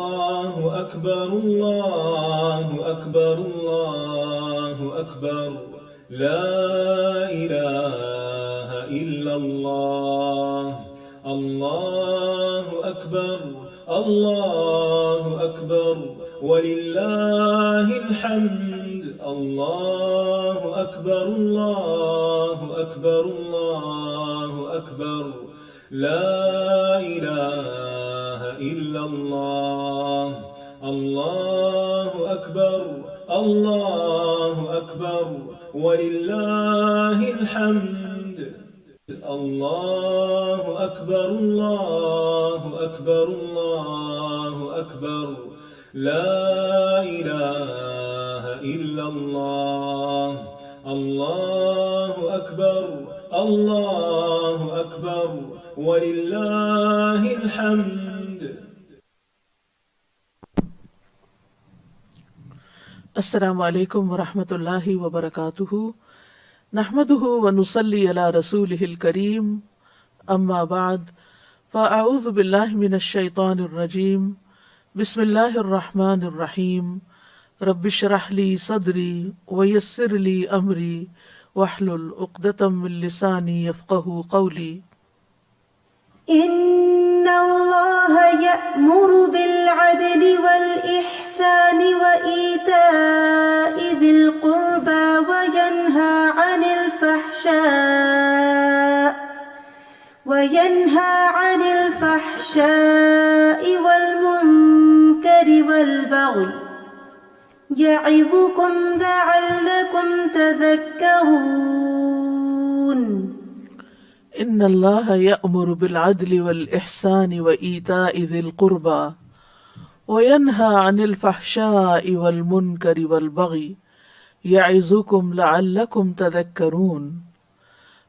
الله أكبر الله أكبر الله أكبر لا إله إلا الله الله أكبر الله أكبر ولله الحمد الله أكبر الله أكبر الله أكبر لا إله إلا الله الله أكبر الله أكبر ولله الحمد الله أكبر الله أكبر الله أكبر لا إله إلا الله الله أكبر الله أكبر ولله الحمد. السلام علیکم ورحمۃ اللہ وبرکاتہ. نحمده ونصلی علی رسولہ الکریم. اما بعد فاعوذ باللہ من الشیطان الرجیم. بسم اللہ الرحمن الرحیم. رب اشرح لی صدری ویسر لی امری واحلل عقدۃ من لسانی یفقہوا قولی. إن الله يأمر بالعدل والإحسان وإيتاء ذي القربى وينهى عن الفحشاء والمنكر والبغي يعظكم لعلكم تذكرون. ان اللہ یأمر بالعدل والاحسان وایتاء ذی القربى وینہی عن الفحشاء والمنکر والبغی یعظکم لعلکم تذکرون.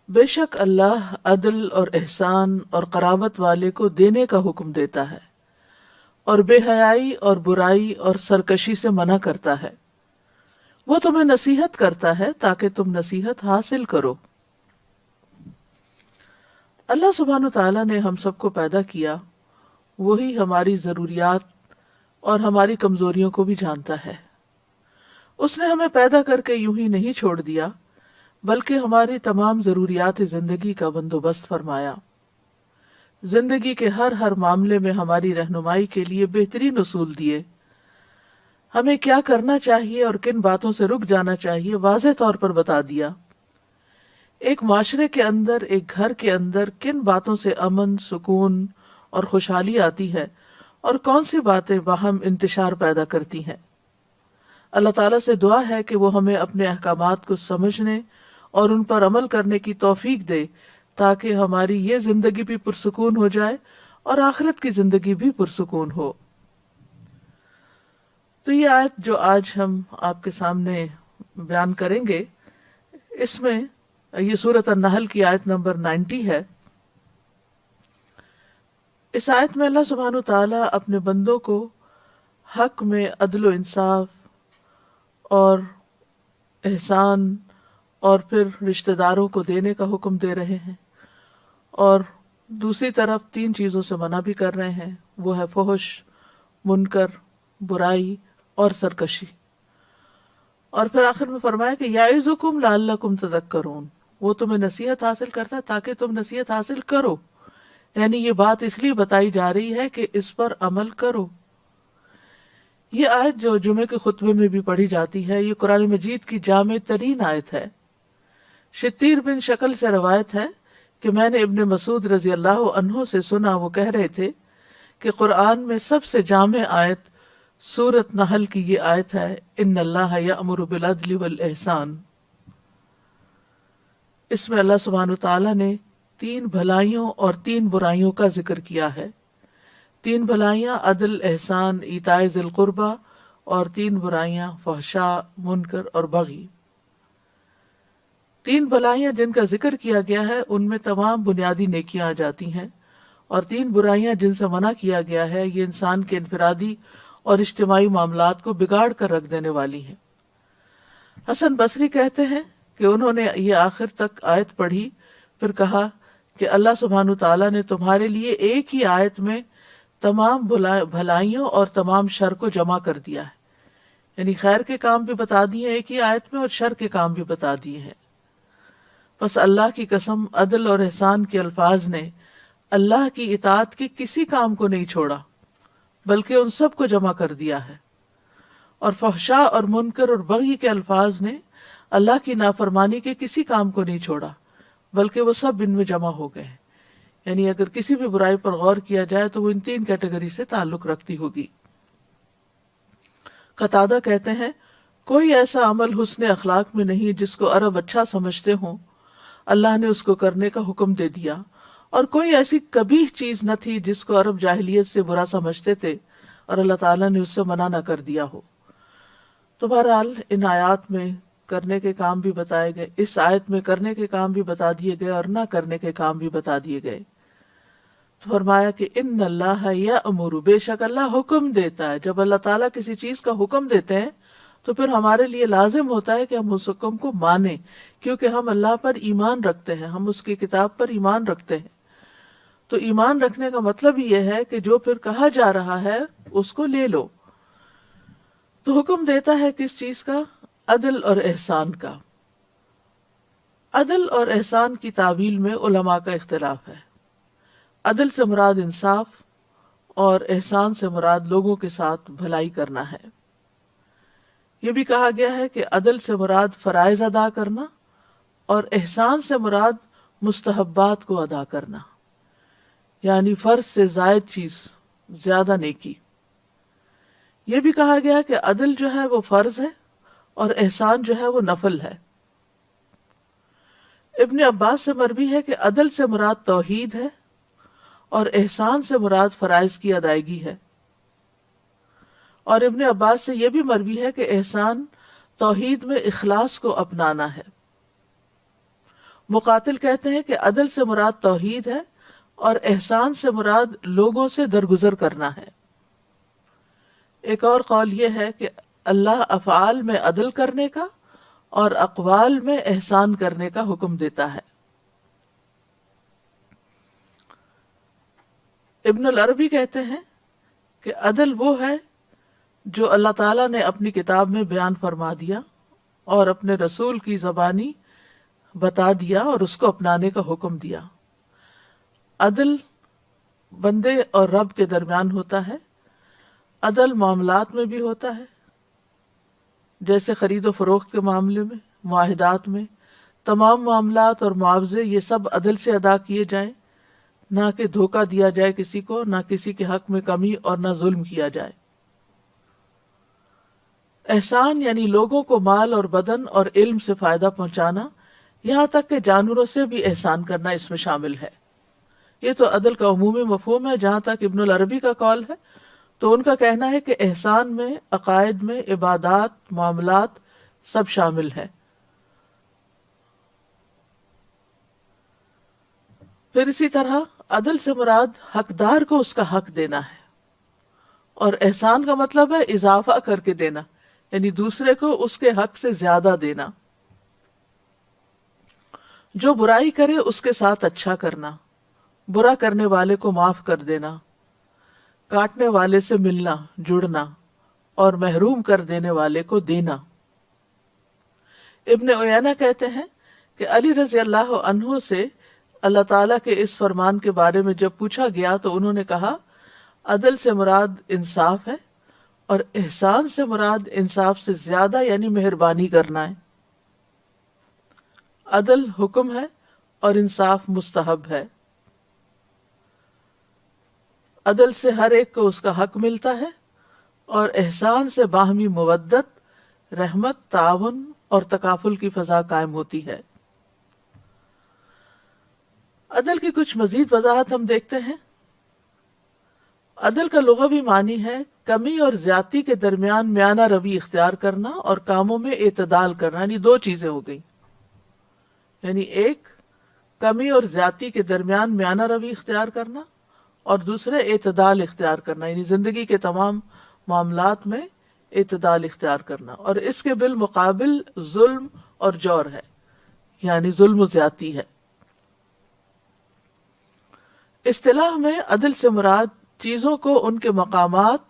بے شک اللہ عدل اور احسان اور قرابت والے کو دینے کا حکم دیتا ہے اور بے حیائی اور برائی اور سرکشی سے منع کرتا ہے. وہ تمہیں نصیحت کرتا ہے تاکہ تم نصیحت حاصل کرو. اللہ سبحانہ تعالیٰ نے ہم سب کو پیدا کیا، وہی ہماری ضروریات اور ہماری کمزوریوں کو بھی جانتا ہے. اس نے ہمیں پیدا کر کے یوں ہی نہیں چھوڑ دیا بلکہ ہماری تمام ضروریات زندگی کا بندوبست فرمایا. زندگی کے ہر معاملے میں ہماری رہنمائی کے لیے بہترین اصول دیے. ہمیں کیا کرنا چاہیے اور کن باتوں سے رک جانا چاہیے واضح طور پر بتا دیا. ایک معاشرے کے اندر، ایک گھر کے اندر کن باتوں سے امن، سکون اور خوشحالی آتی ہے اور کون سی باتیں باہم انتشار پیدا کرتی ہیں. اللہ تعالیٰ سے دعا ہے کہ وہ ہمیں اپنے احکامات کو سمجھنے اور ان پر عمل کرنے کی توفیق دے تاکہ ہماری یہ زندگی بھی پرسکون ہو جائے اور آخرت کی زندگی بھی پرسکون ہو. تو یہ آیت جو آج ہم آپ کے سامنے بیان کریں گے، اس میں یہ سورۃ النحل کی آیت نمبر 90 ہے. اس آیت میں اللہ سبحانہ تعالیٰ اپنے بندوں کو حق میں عدل و انصاف اور احسان اور پھر رشتہ داروں کو دینے کا حکم دے رہے ہیں، اور دوسری طرف 3 چیزوں سے منع بھی کر رہے ہیں. وہ ہے فحش، منکر، برائی اور سرکشی. اور پھر آخر میں فرمایا کہ یعظکم لعلکم تذکرون. وہ تمہیں نصیحت حاصل کرتا ہے تاکہ تم نصیحت حاصل کرو. یعنی یہ بات اس لیے بتائی جا رہی ہے کہ اس پر عمل کرو. یہ آیت جو جمعے کے خطبے میں بھی پڑھی جاتی ہے، یہ قرآن مجید کی جامع ترین آیت ہے. شتیر بن شکل سے روایت ہے کہ میں نے ابن مسعود رضی اللہ عنہ سے سنا، وہ کہہ رہے تھے کہ قرآن میں سب سے جامع آیت سورۃ نحل کی یہ آیت ہے، ان اللہ یأمر بالعدل والاحسان. اس میں اللہ سبحانہ تعالیٰ نے 3 بھلائیوں اور 3 برائیوں کا ذکر کیا ہے. 3 بھلائیاں عدل، احسان، ایتاء ذی القربیٰ، اور 3 برائیاں فحشاء، منکر اور بغی. 3 بھلائیاں جن کا ذکر کیا گیا ہے ان میں تمام بنیادی نیکیاں آ جاتی ہیں، اور 3 برائیاں جن سے منع کیا گیا ہے یہ انسان کے انفرادی اور اجتماعی معاملات کو بگاڑ کر رکھ دینے والی ہیں. حسن بصری کہتے ہیں کہ انہوں نے یہ آخر تک آیت پڑھی، پھر کہا کہ اللہ سبحانہ تعالیٰ نے تمہارے لیے ایک ہی آیت میں تمام بھلائیوں اور تمام شر کو جمع کر دیا ہے، یعنی خیر کے کام بھی بتا دیے ایک ہی آیت میں اور شر کے کام بھی بتا دیے ہیں۔ بس اللہ کی قسم، عدل اور احسان کے الفاظ نے اللہ کی اطاعت کے کسی کام کو نہیں چھوڑا بلکہ ان سب کو جمع کر دیا ہے، اور فحشاء اور منکر اور بغی کے الفاظ نے اللہ کی نافرمانی کے کسی کام کو نہیں چھوڑا بلکہ وہ سب ان میں جمع ہو گئے ہیں۔ یعنی اگر کسی بھی برائی پر غور کیا جائے تو وہ ان تین کیٹیگری سے تعلق رکھتی ہوگی۔ قتادہ کہتے ہیں کوئی ایسا عمل حسن اخلاق میں نہیں جس کو عرب اچھا سمجھتے ہوں، اللہ نے اس کو کرنے کا حکم دے دیا، اور کوئی ایسی قبیح چیز نہ تھی جس کو عرب جاہلیت سے برا سمجھتے تھے اور اللہ تعالیٰ نے اس سے منع نہ کر دیا ہو۔ تو بہرحال ان آیات میں کرنے کے کام بھی بتائے گئے، اس آیت میں کرنے کے کام بھی بتا دیے گئے اور نہ کرنے کے کام بھی بتا دیے گئے۔ تو فرمایا کہ ان اللہ یأمر، بے شک اللہ حکم دیتا ہے۔ جب اللہ تعالیٰ کسی چیز کا حکم دیتے ہیں تو پھر ہمارے لیے لازم ہوتا ہے کہ ہم اس حکم کو مانیں، کیونکہ ہم اللہ پر ایمان رکھتے ہیں، ہم اس کی کتاب پر ایمان رکھتے ہیں۔ تو ایمان رکھنے کا مطلب یہ ہے کہ جو پھر کہا جا رہا ہے اس کو لے لو۔ تو حکم دیتا ہے کس چیز کا؟ عدل اور احسان کا۔ عدل اور احسان کی تعویل میں علماء کا اختلاف ہے۔ عدل سے مراد انصاف اور احسان سے مراد لوگوں کے ساتھ بھلائی کرنا ہے۔ یہ بھی کہا گیا ہے کہ عدل سے مراد فرائض ادا کرنا اور احسان سے مراد مستحبات کو ادا کرنا، یعنی فرض سے زائد چیز، زیادہ نیکی۔ یہ بھی کہا گیا کہ عدل جو ہے وہ فرض ہے اور احسان جو ہے وہ نفل ہے۔ ابن عباس سے مروی ہے کہ عدل سے مراد توحید ہے اور احسان سے مراد فرائض کی ادائیگی ہے، اور ابن عباس سے یہ بھی مروی ہے کہ احسان توحید میں اخلاص کو اپنانا ہے۔ مقاتل کہتے ہیں کہ عدل سے مراد توحید ہے اور احسان سے مراد لوگوں سے درگزر کرنا ہے۔ ایک اور قول یہ ہے کہ اللہ افعال میں عدل کرنے کا اور اقوال میں احسان کرنے کا حکم دیتا ہے۔ ابن العربی کہتے ہیں کہ عدل وہ ہے جو اللہ تعالیٰ نے اپنی کتاب میں بیان فرما دیا اور اپنے رسول کی زبانی بتا دیا اور اس کو اپنانے کا حکم دیا۔ عدل بندے اور رب کے درمیان ہوتا ہے، عدل معاملات میں بھی ہوتا ہے، جیسے خرید و فروخت کے معاملے میں، معاہدات میں، تمام معاملات اور معاوضے یہ سب عدل سے ادا کیے جائیں، نہ کہ دھوکہ دیا جائے کسی کو، نہ کسی کے حق میں کمی اور نہ ظلم کیا جائے۔ احسان یعنی لوگوں کو مال اور بدن اور علم سے فائدہ پہنچانا، یہاں تک کہ جانوروں سے بھی احسان کرنا اس میں شامل ہے۔ یہ تو عدل کا عمومی مفہوم ہے۔ جہاں تک ابن العربی کا قول ہے تو ان کا کہنا ہے کہ احسان میں عقائد میں عبادات، معاملات سب شامل ہے۔ پھر اسی طرح عدل سے مراد حقدار کو اس کا حق دینا ہے، اور احسان کا مطلب ہے اضافہ کر کے دینا، یعنی دوسرے کو اس کے حق سے زیادہ دینا۔ جو برائی کرے اس کے ساتھ اچھا کرنا، برا کرنے والے کو معاف کر دینا، کاٹنے والے سے ملنا جڑنا، اور محروم کر دینے والے کو دینا۔ ابن عیینہ کہتے ہیں کہ علی رضی اللہ عنہ سے اللہ تعالیٰ کے اس فرمان کے بارے میں جب پوچھا گیا تو انہوں نے کہا عدل سے مراد انصاف ہے اور احسان سے مراد انصاف سے زیادہ یعنی مہربانی کرنا ہے۔ عدل حکم ہے اور انصاف مستحب ہے۔ عدل سے ہر ایک کو اس کا حق ملتا ہے، اور احسان سے باہمی مودت، رحمت، تعاون اور تکافل کی فضا قائم ہوتی ہے۔ عدل کی کچھ مزید وضاحت ہم دیکھتے ہیں۔ عدل کا لغوی معنی ہے کمی اور زیادتی کے درمیان میانہ روی اختیار کرنا اور کاموں میں اعتدال کرنا، یعنی دو چیزیں ہو گئی، یعنی ایک کمی اور زیادتی کے درمیان میانہ روی اختیار کرنا اور دوسرے اعتدال اختیار کرنا، یعنی زندگی کے تمام معاملات میں اعتدال اختیار کرنا، اور اس کے بالمقابل ظلم اور جور ہے، یعنی ظلم و زیادتی ہے۔ اصطلاح میں عدل سے مراد چیزوں کو ان کے مقامات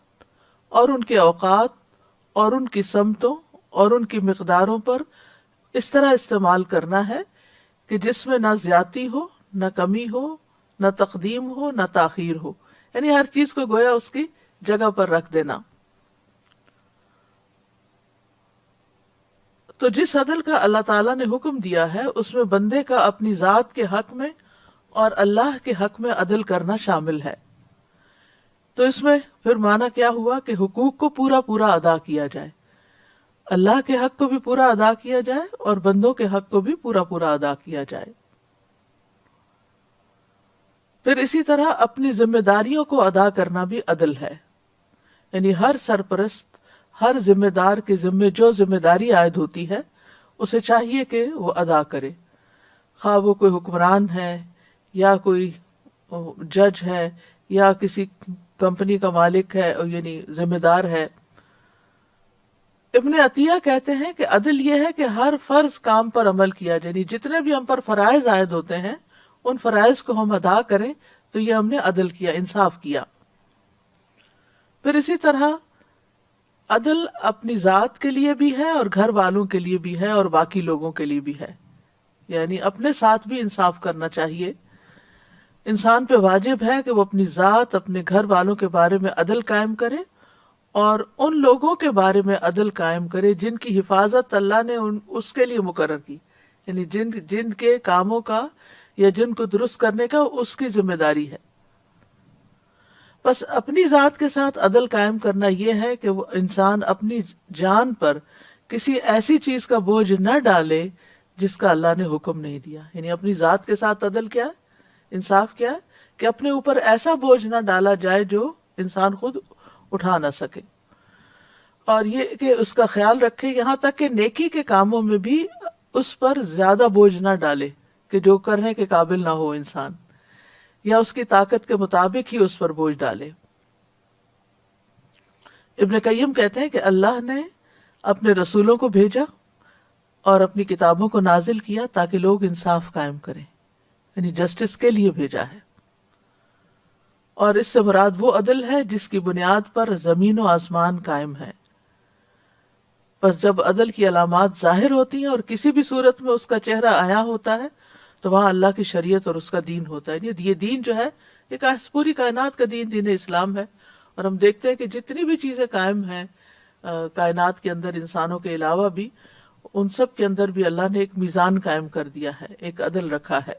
اور ان کے اوقات اور ان کی سمتوں اور ان کی مقداروں پر اس طرح استعمال کرنا ہے کہ جس میں نہ زیادتی ہو، نہ کمی ہو، نہ تقدیم ہو، نہ تاخیر ہو، یعنی ہر چیز کو گویا اس کی جگہ پر رکھ دینا۔ تو جس عدل کا اللہ تعالیٰ نے حکم دیا ہے اس میں بندے کا اپنی ذات کے حق میں اور اللہ کے حق میں عدل کرنا شامل ہے۔ تو اس میں پھر معنی کیا ہوا کہ حقوق کو پورا پورا ادا کیا جائے، اللہ کے حق کو بھی پورا ادا کیا جائے اور بندوں کے حق کو بھی پورا پورا ادا کیا جائے۔ پھر اسی طرح اپنی ذمہ داریوں کو ادا کرنا بھی عدل ہے، یعنی ہر سرپرست، ہر ذمہ دار کے ذمے جو ذمہ داری عائد ہوتی ہے اسے چاہیے کہ وہ ادا کرے، خواہ وہ کوئی حکمران ہے یا کوئی جج ہے یا کسی کمپنی کا مالک ہے، یعنی ذمہ دار ہے۔ ابن عطیہ کہتے ہیں کہ عدل یہ ہے کہ ہر فرض کام پر عمل کیا جائے، یعنی جتنے بھی ہم پر فرائض عائد ہوتے ہیں ان فرائض کو ہم ادا کریں تو یہ ہم نے عدل کیا، انصاف کیا۔ پھر اسی طرح عدل اپنی ذات کے لیے بھی ہے اور گھر والوں کے لیے بھی ہے اور باقی لوگوں کے لیے بھی ہے، یعنی اپنے ساتھ بھی انصاف کرنا چاہیے۔ انسان پہ واجب ہے کہ وہ اپنی ذات، اپنے گھر والوں کے بارے میں عدل قائم کرے اور ان لوگوں کے بارے میں عدل قائم کرے جن کی حفاظت اللہ نے اس کے لیے مقرر کی، یعنی جن کے کاموں کا یا جن کو درست کرنے کا اس کی ذمہ داری ہے۔ بس اپنی ذات کے ساتھ عدل قائم کرنا یہ ہے کہ وہ انسان اپنی جان پر کسی ایسی چیز کا بوجھ نہ ڈالے جس کا اللہ نے حکم نہیں دیا، یعنی اپنی ذات کے ساتھ عدل کیا ہے، انصاف کیا ہے کہ اپنے اوپر ایسا بوجھ نہ ڈالا جائے جو انسان خود اٹھا نہ سکے، اور یہ کہ اس کا خیال رکھے یہاں تک کہ نیکی کے کاموں میں بھی اس پر زیادہ بوجھ نہ ڈالے کہ جو کرنے کے قابل نہ ہو انسان، یا اس کی طاقت کے مطابق ہی اس پر بوجھ ڈالے۔ ابن قیم کہتے ہیں کہ اللہ نے اپنے رسولوں کو بھیجا اور اپنی کتابوں کو نازل کیا تاکہ لوگ انصاف قائم کریں، یعنی جسٹس کے لیے بھیجا ہے، اور اس سے مراد وہ عدل ہے جس کی بنیاد پر زمین و آسمان قائم ہے۔ بس جب عدل کی علامات ظاہر ہوتی ہیں اور کسی بھی صورت میں اس کا چہرہ عیاں ہوتا ہے تو وہاں اللہ کی شریعت اور اس کا دین ہوتا ہے۔ یہ دین جو ہے یہ پوری کائنات کا دین اسلام ہے، اور ہم دیکھتے ہیں کہ جتنی بھی چیزیں قائم ہیں کائنات کے اندر انسانوں کے علاوہ بھی، ان سب کے اندر بھی اللہ نے ایک میزان قائم کر دیا ہے، ایک عدل رکھا ہے۔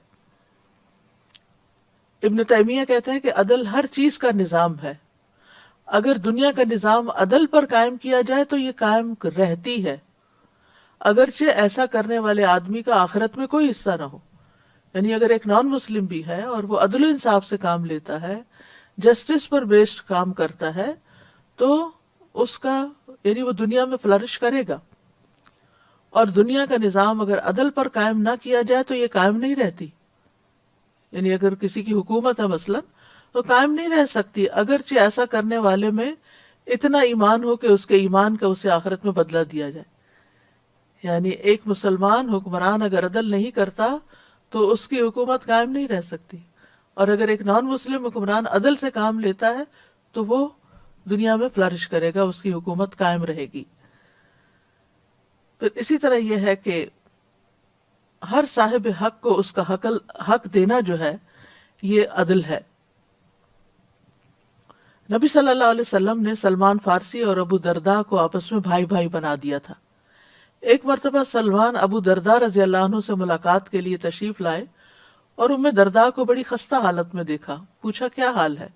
ابن تیمیہ کہتے ہیں کہ عدل ہر چیز کا نظام ہے، اگر دنیا کا نظام عدل پر قائم کیا جائے تو یہ قائم رہتی ہے، اگرچہ ایسا کرنے والے آدمی کا آخرت میں کوئی حصہ نہ ہو۔ یعنی اگر ایک نان مسلم بھی ہے اور وہ عدل و انصاف سے کام لیتا ہے، جسٹس پر بیسڈ کام کرتا ہے، تو اس کا یعنی وہ دنیا میں فلرش کرے گا، اور دنیا کا نظام اگر عدل پر قائم نہ کیا جائے تو یہ قائم نہیں رہتی۔ یعنی اگر کسی کی حکومت ہے مثلا تو قائم نہیں رہ سکتی، اگرچہ ایسا کرنے والے میں اتنا ایمان ہو کہ اس کے ایمان کا اسے آخرت میں بدلہ دیا جائے۔ یعنی ایک مسلمان حکمران اگر عدل نہیں کرتا تو اس کی حکومت قائم نہیں رہ سکتی، اور اگر ایک نان مسلم حکمران عدل سے کام لیتا ہے تو وہ دنیا میں فلرش کرے گا، اس کی حکومت قائم رہے گی۔ پھر اسی طرح یہ ہے کہ ہر صاحب حق کو اس کا حق دینا جو ہے یہ عدل ہے۔ نبی صلی اللہ علیہ وسلم نے سلمان فارسی اور ابو درداء کو آپس میں بھائی بھائی بنا دیا تھا۔ ایک مرتبہ سلمان ابو درداء رضی اللہ عنہ سے ملاقات کے لیے تشریف لائے اور ام درداء کو بڑی خستہ حالت میں دیکھا، پوچھا کیا حال ہے؟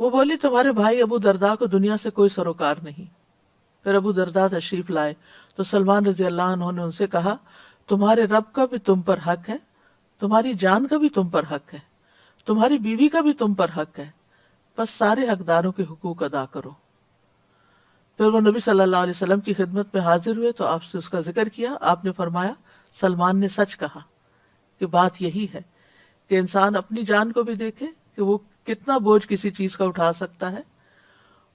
وہ بولی تمہارے بھائی ابو درداء کو دنیا سے کوئی سروکار نہیں۔ پھر ابو درداء تشریف لائے تو سلمان رضی اللہ عنہ نے ان سے کہا تمہارے رب کا بھی تم پر حق ہے، تمہاری جان کا بھی تم پر حق ہے، تمہاری بیوی کا بھی تم پر حق ہے، بس سارے حقداروں کے حقوق ادا کرو۔ پھر وہ نبی صلی اللہ علیہ وسلم کی خدمت میں حاضر ہوئے تو آپ سے اس کا ذکر کیا۔ آپ نے فرمایا سلمان نے سچ کہا، کہ بات یہی ہے کہ انسان اپنی جان کو بھی دیکھے کہ وہ کتنا بوجھ کسی چیز کا اٹھا سکتا ہے،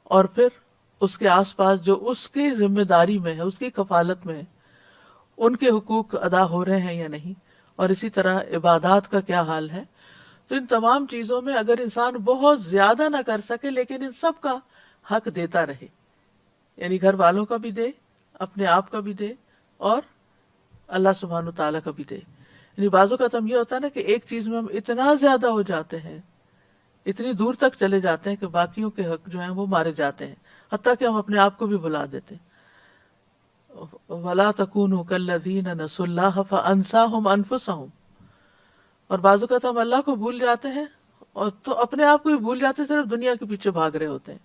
اور پھر اس کے آس پاس جو اس کی ذمہ داری میں ہے، اس کی کفالت میں ہے، ان کے حقوق ادا ہو رہے ہیں یا نہیں، اور اسی طرح عبادات کا کیا حال ہے۔ تو ان تمام چیزوں میں اگر انسان بہت زیادہ نہ کر سکے لیکن ان سب کا حق دیتا رہے، یعنی گھر والوں کا بھی دے، اپنے آپ کا بھی دے، اور اللہ سبحانہ تعالیٰ کا بھی دے. یعنی بعض اوقات ہم یہ ہوتا ہے نا کہ ایک چیز میں ہم اتنا زیادہ ہو جاتے ہیں، اتنی دور تک چلے جاتے ہیں کہ باقیوں کے حق جو ہیں وہ مارے جاتے ہیں، حتیٰ کہ ہم اپنے آپ کو بھی بھلا دیتے ہیں. وَلَا تَكُونُوا كَالَّذِينَ نَسُوا اللَّهَ فَأَنسَاهُمْ أَنفُسَهُمْ. اور بعض اوقات ہم اللہ کو بھول جاتے ہیں اور تو اپنے آپ کو بھی بھول جاتے ہیں، صرف دنیا کے پیچھے بھاگ رہے ہوتے ہیں.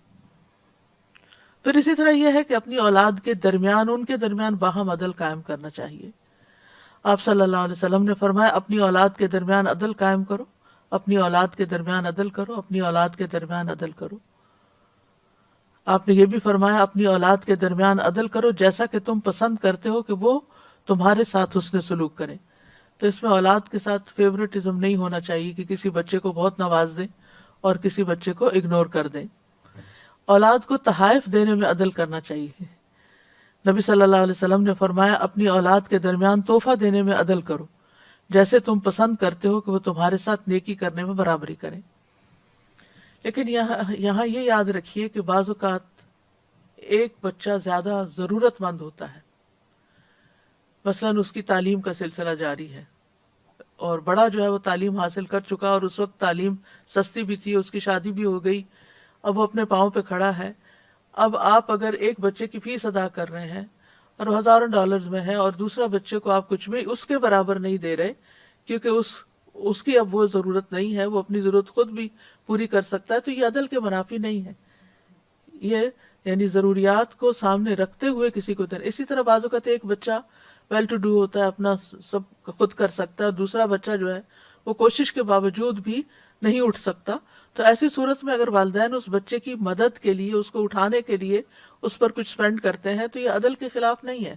پھر اسی طرح یہ ہے کہ اپنی اولاد کے درمیان، ان کے درمیان باہم عدل قائم کرنا چاہیے. آپ صلی اللہ علیہ وسلم نے فرمایا اپنی اولاد کے درمیان عدل قائم کرو، اپنی اولاد کے درمیان عدل کرو، اپنی اولاد کے درمیان عدل کرو. آپ نے یہ بھی فرمایا اپنی اولاد کے درمیان عدل کرو جیسا کہ تم پسند کرتے ہو کہ وہ تمہارے ساتھ حسن سلوک کریں. تو اس میں اولاد کے ساتھ فیورٹزم نہیں ہونا چاہیے کہ کسی بچے کو بہت نواز دیں اور کسی بچے کو اگنور کر دیں. اولاد کو تحائف دینے میں عدل کرنا چاہیے. نبی صلی اللہ علیہ وسلم نے فرمایا اپنی اولاد کے درمیان تحفہ دینے میں عدل کرو جیسے تم پسند کرتے ہو کہ وہ تمہارے ساتھ نیکی کرنے میں برابری کریں. لیکن یہاں یہ یاد رکھیے کہ بعض اوقات ایک بچہ زیادہ ضرورت مند ہوتا ہے، مثلاً اس کی تعلیم کا سلسلہ جاری ہے اور بڑا جو ہے وہ تعلیم حاصل کر چکا اور اس وقت تعلیم سستی بھی تھی، اس کی شادی بھی ہو گئی، اب وہ اپنے پاؤں پہ کھڑا ہے. اب آپ اگر ایک بچے کی فیس ادا کر رہے ہیں اور وہ ہزاروں ڈالرز میں ہے اور دوسرا بچے کو آپ کچھ بھی اس کے برابر نہیں دے رہے کیونکہ اس کی اب وہ ضرورت نہیں ہے، وہ اپنی ضرورت خود بھی پوری کر سکتا ہے، تو یہ عدل کے منافی نہیں ہے. یہ یعنی ضروریات کو سامنے رکھتے ہوئے کسی کو دینا. اسی طرح بعض اوقات ایک بچہ ویل ٹو ڈو ہوتا ہے، اپنا سب خود کر سکتا ہے، اور دوسرا بچہ جو ہے وہ کوشش کے باوجود بھی نہیں اٹھ سکتا. تو ایسی صورت میں اگر والدین اس بچے کی مدد کے لیے، اس کو اٹھانے کے لیے اس پر کچھ سپینڈ کرتے ہیں تو یہ عدل کے خلاف نہیں ہے.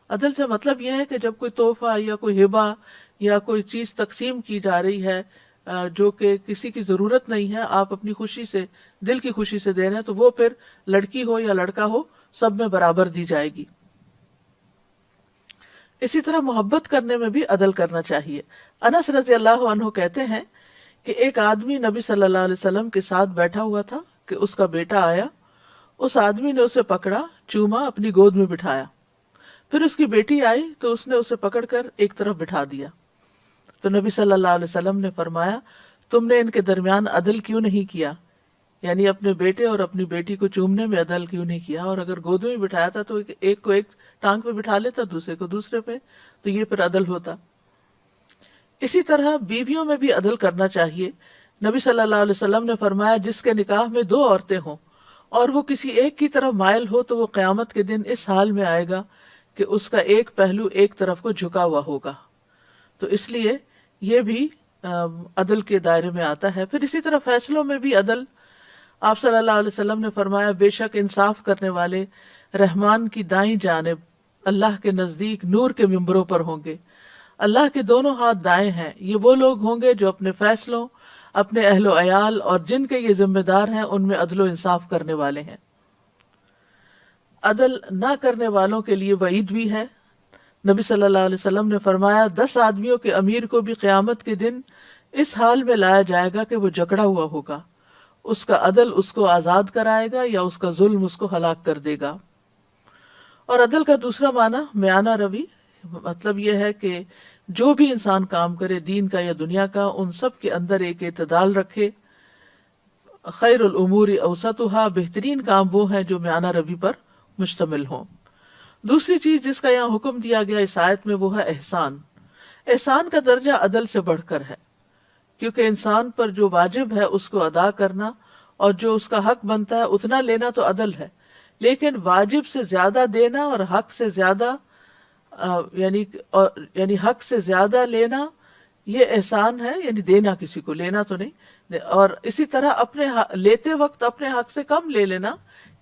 عدل سے مطلب یہ ہے کہ جب کوئی تحفہ یا کوئی ہبہ یا کوئی چیز تقسیم کی جا رہی ہے جو کہ کسی کی ضرورت نہیں ہے، آپ اپنی خوشی سے، دل کی خوشی سے دے رہے ہیں، تو وہ پھر لڑکی ہو یا لڑکا ہو سب میں برابر دی جائے گی. اسی طرح محبت کرنے میں بھی عدل کرنا چاہیے. انس رضی اللہ عنہ کہتے ہیں کہ ایک آدمی نبی صلی اللہ علیہ وسلم کے ساتھ بیٹھا ہوا تھا کہ اس کا بیٹا آیا. اس آدمی نے اسے پکڑا، چوما، اپنی گود میں بٹھایا. پھر اس کی بیٹی آئی تو اس نے اسے پکڑ کر ایک طرف بٹھا دیا. تو نبی صلی اللہ علیہ وسلم نے فرمایا تم نے ان کے درمیان عدل کیوں نہیں کیا؟ یعنی اپنے بیٹے اور اپنی بیٹی کو چومنے میں عدل کیوں نہیں کیا؟ اور اگر گود میں بٹھایا تھا تو ایک کو ایک ٹانگ پہ بٹھا لیتا، دوسرے کو دوسرے پہ، تو یہ پھر عدل ہوتا. اسی طرح بیویوں میں بھی عدل کرنا چاہیے. نبی صلی اللہ علیہ وسلم نے فرمایا جس کے نکاح میں 2 عورتیں ہوں اور وہ کسی ایک کی طرف مائل ہو تو وہ قیامت کے دن اس حال میں آئے گا کہ اس کا ایک پہلو ایک طرف کو جھکا ہوا ہوگا. تو اس لیے یہ بھی عدل کے دائرے میں آتا ہے. پھر اسی طرح فیصلوں میں بھی عدل. آپ صلی اللہ علیہ وسلم نے فرمایا بے شک انصاف کرنے والے رحمان کی دائیں جانب اللہ کے نزدیک نور کے ممبروں پر ہوں گے. اللہ کے دونوں ہاتھ دائیں ہیں. یہ وہ لوگ ہوں گے جو اپنے فیصلوں، اپنے اہل و عیال اور جن کے یہ ذمہ دار ہیں ان میں عدل و انصاف کرنے والے ہیں. عدل نہ کرنے والوں کے لیے وعید بھی ہے. نبی صلی اللہ علیہ وسلم نے فرمایا 10 آدمیوں کے امیر کو بھی قیامت کے دن اس حال میں لایا جائے گا کہ وہ جکڑا ہوا ہوگا. اس کا عدل اس کو آزاد کرائے گا یا اس کا ظلم اس کو ہلاک کر دے گا. اور عدل کا دوسرا معنی میانہ روی، مطلب یہ ہے کہ جو بھی انسان کام کرے دین کا یا دنیا کا، ان سب کے اندر ایک اعتدال رکھے. خیر الامور اوسطها، بہترین کام وہ ہیں جو میانہ روی پر مشتمل ہوں. دوسری چیز جس کا یہاں حکم دیا گیا اس آیت میں وہ ہے احسان. احسان کا درجہ عدل سے بڑھ کر ہے، کیونکہ انسان پر جو واجب ہے اس کو ادا کرنا اور جو اس کا حق بنتا ہے اتنا لینا تو عدل ہے، لیکن واجب سے زیادہ دینا اور حق سے زیادہ یعنی حق سے زیادہ لینا یہ احسان ہے، یعنی دینا کسی کو، لینا تو نہیں. اور اسی طرح اپنے لیتے وقت اپنے حق سے کم لے لینا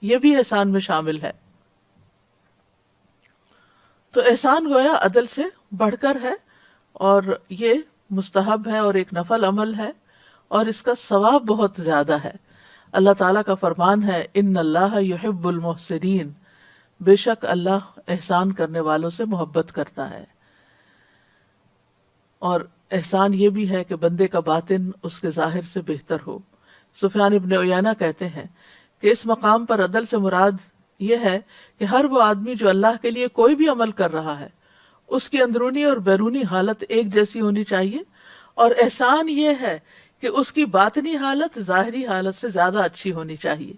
یہ بھی احسان میں شامل ہے. تو احسان گویا عدل سے بڑھ کر ہے اور یہ مستحب ہے اور ایک نفل عمل ہے اور اس کا ثواب بہت زیادہ ہے. اللہ تعالیٰ کا فرمان ہے ان اللہ یحب المحسنین، بے شک اللہ احسان کرنے والوں سے محبت کرتا ہے. اور احسان یہ بھی ہے کہ بندے کا باطن اس کے ظاہر سے بہتر ہو۔ سفیان ابن عیینہ کہتے ہیں کہ اس مقام پر عدل سے مراد یہ ہے کہ ہر وہ آدمی جو اللہ کے لیے کوئی بھی عمل کر رہا ہے اس کی اندرونی اور بیرونی حالت ایک جیسی ہونی چاہیے، اور احسان یہ ہے کہ اس کی باطنی حالت ظاہری حالت سے زیادہ اچھی ہونی چاہیے۔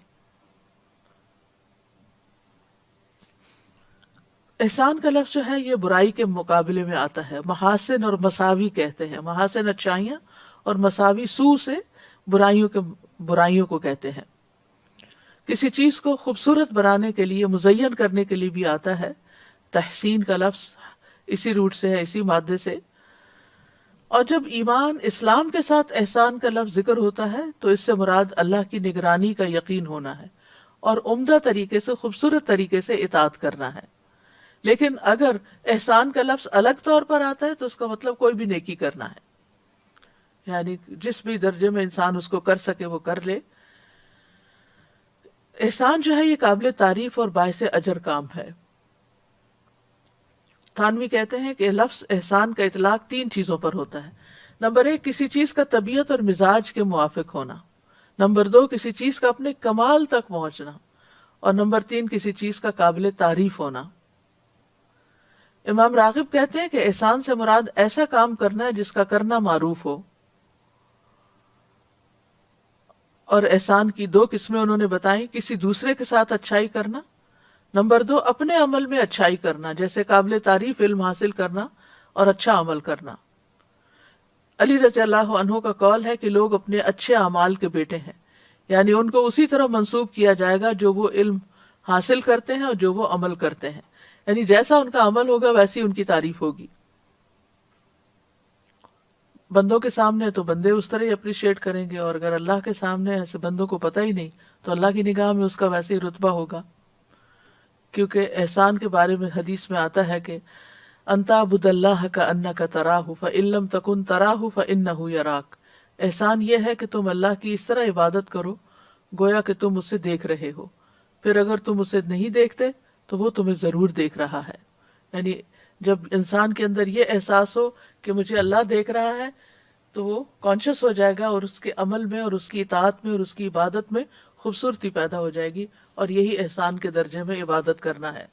احسان کا لفظ جو ہے یہ برائی کے مقابلے میں آتا ہے۔ محاسن اور مساوی کہتے ہیں، محاسن اچھائیاں اور مساوی سو سے برائیوں کو کہتے ہیں۔ کسی چیز کو خوبصورت بنانے کے لیے، مزین کرنے کے لیے بھی آتا ہے۔ تحسین کا لفظ اسی روٹ سے ہے، اسی مادے سے۔ اور جب ایمان اسلام کے ساتھ احسان کا لفظ ذکر ہوتا ہے تو اس سے مراد اللہ کی نگرانی کا یقین ہونا ہے اور عمدہ طریقے سے، خوبصورت طریقے سے اطاعت کرنا ہے۔ لیکن اگر احسان کا لفظ الگ طور پر آتا ہے تو اس کا مطلب کوئی بھی نیکی کرنا ہے، یعنی جس بھی درجے میں انسان اس کو کر سکے وہ کر لے۔ احسان جو ہے یہ قابل تعریف اور باعث اجر کام ہے۔ تھانوی کہتے ہیں کہ لفظ احسان کا اطلاق 3 چیزوں پر ہوتا ہے۔ نمبر 1، کسی چیز کا طبیعت اور مزاج کے موافق ہونا۔ نمبر 2، کسی چیز کا اپنے کمال تک پہنچنا۔ اور نمبر 3، کسی چیز کا قابل تعریف ہونا۔ امام راغب کہتے ہیں کہ احسان سے مراد ایسا کام کرنا ہے جس کا کرنا معروف ہو۔ اور احسان کی 2 قسمیں انہوں نے بتائیں، کسی دوسرے کے ساتھ اچھائی کرنا، نمبر 2 اپنے عمل میں اچھائی کرنا، جیسے قابل تعریف علم حاصل کرنا اور اچھا عمل کرنا۔ علی رضی اللہ عنہ کا قول ہے کہ لوگ اپنے اچھے اعمال کے بیٹے ہیں، یعنی ان کو اسی طرح منسوب کیا جائے گا جو وہ علم حاصل کرتے ہیں اور جو وہ عمل کرتے ہیں، یعنی جیسا ان کا عمل ہوگا ویسی ان کی تعریف ہوگی۔ بندوں کے سامنے تو بندے اس طرح ہی اپریشیٹ کریں گے، اور اگر اللہ کے سامنے ایسے بندوں کو پتہ ہی نہیں تو اللہ کی نگاہ میں اس کا ویسے ہی رتبہ ہوگا۔ کیونکہ احسان کے بارے میں حدیث میں آتا ہے کہ ان تعبد اللہ کأنک تراہ فإن لم تکن تراہ فإنہ یراک۔ احسان یہ ہے کہ تم اللہ کی اس طرح عبادت کرو گویا کہ تم اسے دیکھ رہے ہو، پھر اگر تم اسے نہیں دیکھتے تو وہ تمہیں ضرور دیکھ رہا ہے۔ یعنی جب انسان کے اندر یہ احساس ہو کہ مجھے اللہ دیکھ رہا ہے تو وہ کانشیس ہو جائے گا، اور اس کے عمل میں اور اس کی اطاعت میں اور اس کی عبادت میں خوبصورتی پیدا ہو جائے گی، اور یہی احسان کے درجے میں عبادت کرنا ہے۔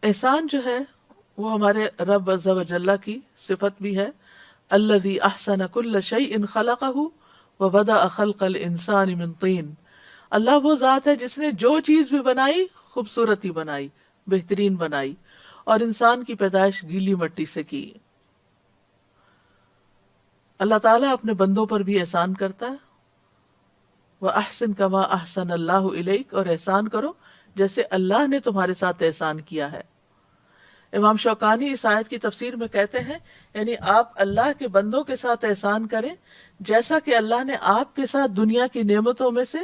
احسان جو ہے وہ ہمارے رب عز و جل کی صفت بھی ہے۔ الذی احسن کل شیء خلقہ وبدأ خلق الانسان من طین۔ اللہ وہ ذات ہے جس نے جو چیز بھی بنائی خوبصورتی بنائی، بہترین بنائی، اور انسان کی پیدائش گیلی مٹی سے کی۔ اللہ تعالیٰ اپنے بندوں پر بھی احسان کرتا ہے۔ وَأَحْسِن كَمَا أَحْسَنَ اللَّهُ إِلَيْكَ، اور احسان کرو جیسے اللہ نے تمہارے ساتھ احسان کیا ہے۔ امام شوکانی اس آیت کی تفسیر میں کہتے ہیں یعنی آپ اللہ کے بندوں کے ساتھ احسان کریں جیسا کہ اللہ نے آپ کے ساتھ دنیا کی نعمتوں میں سے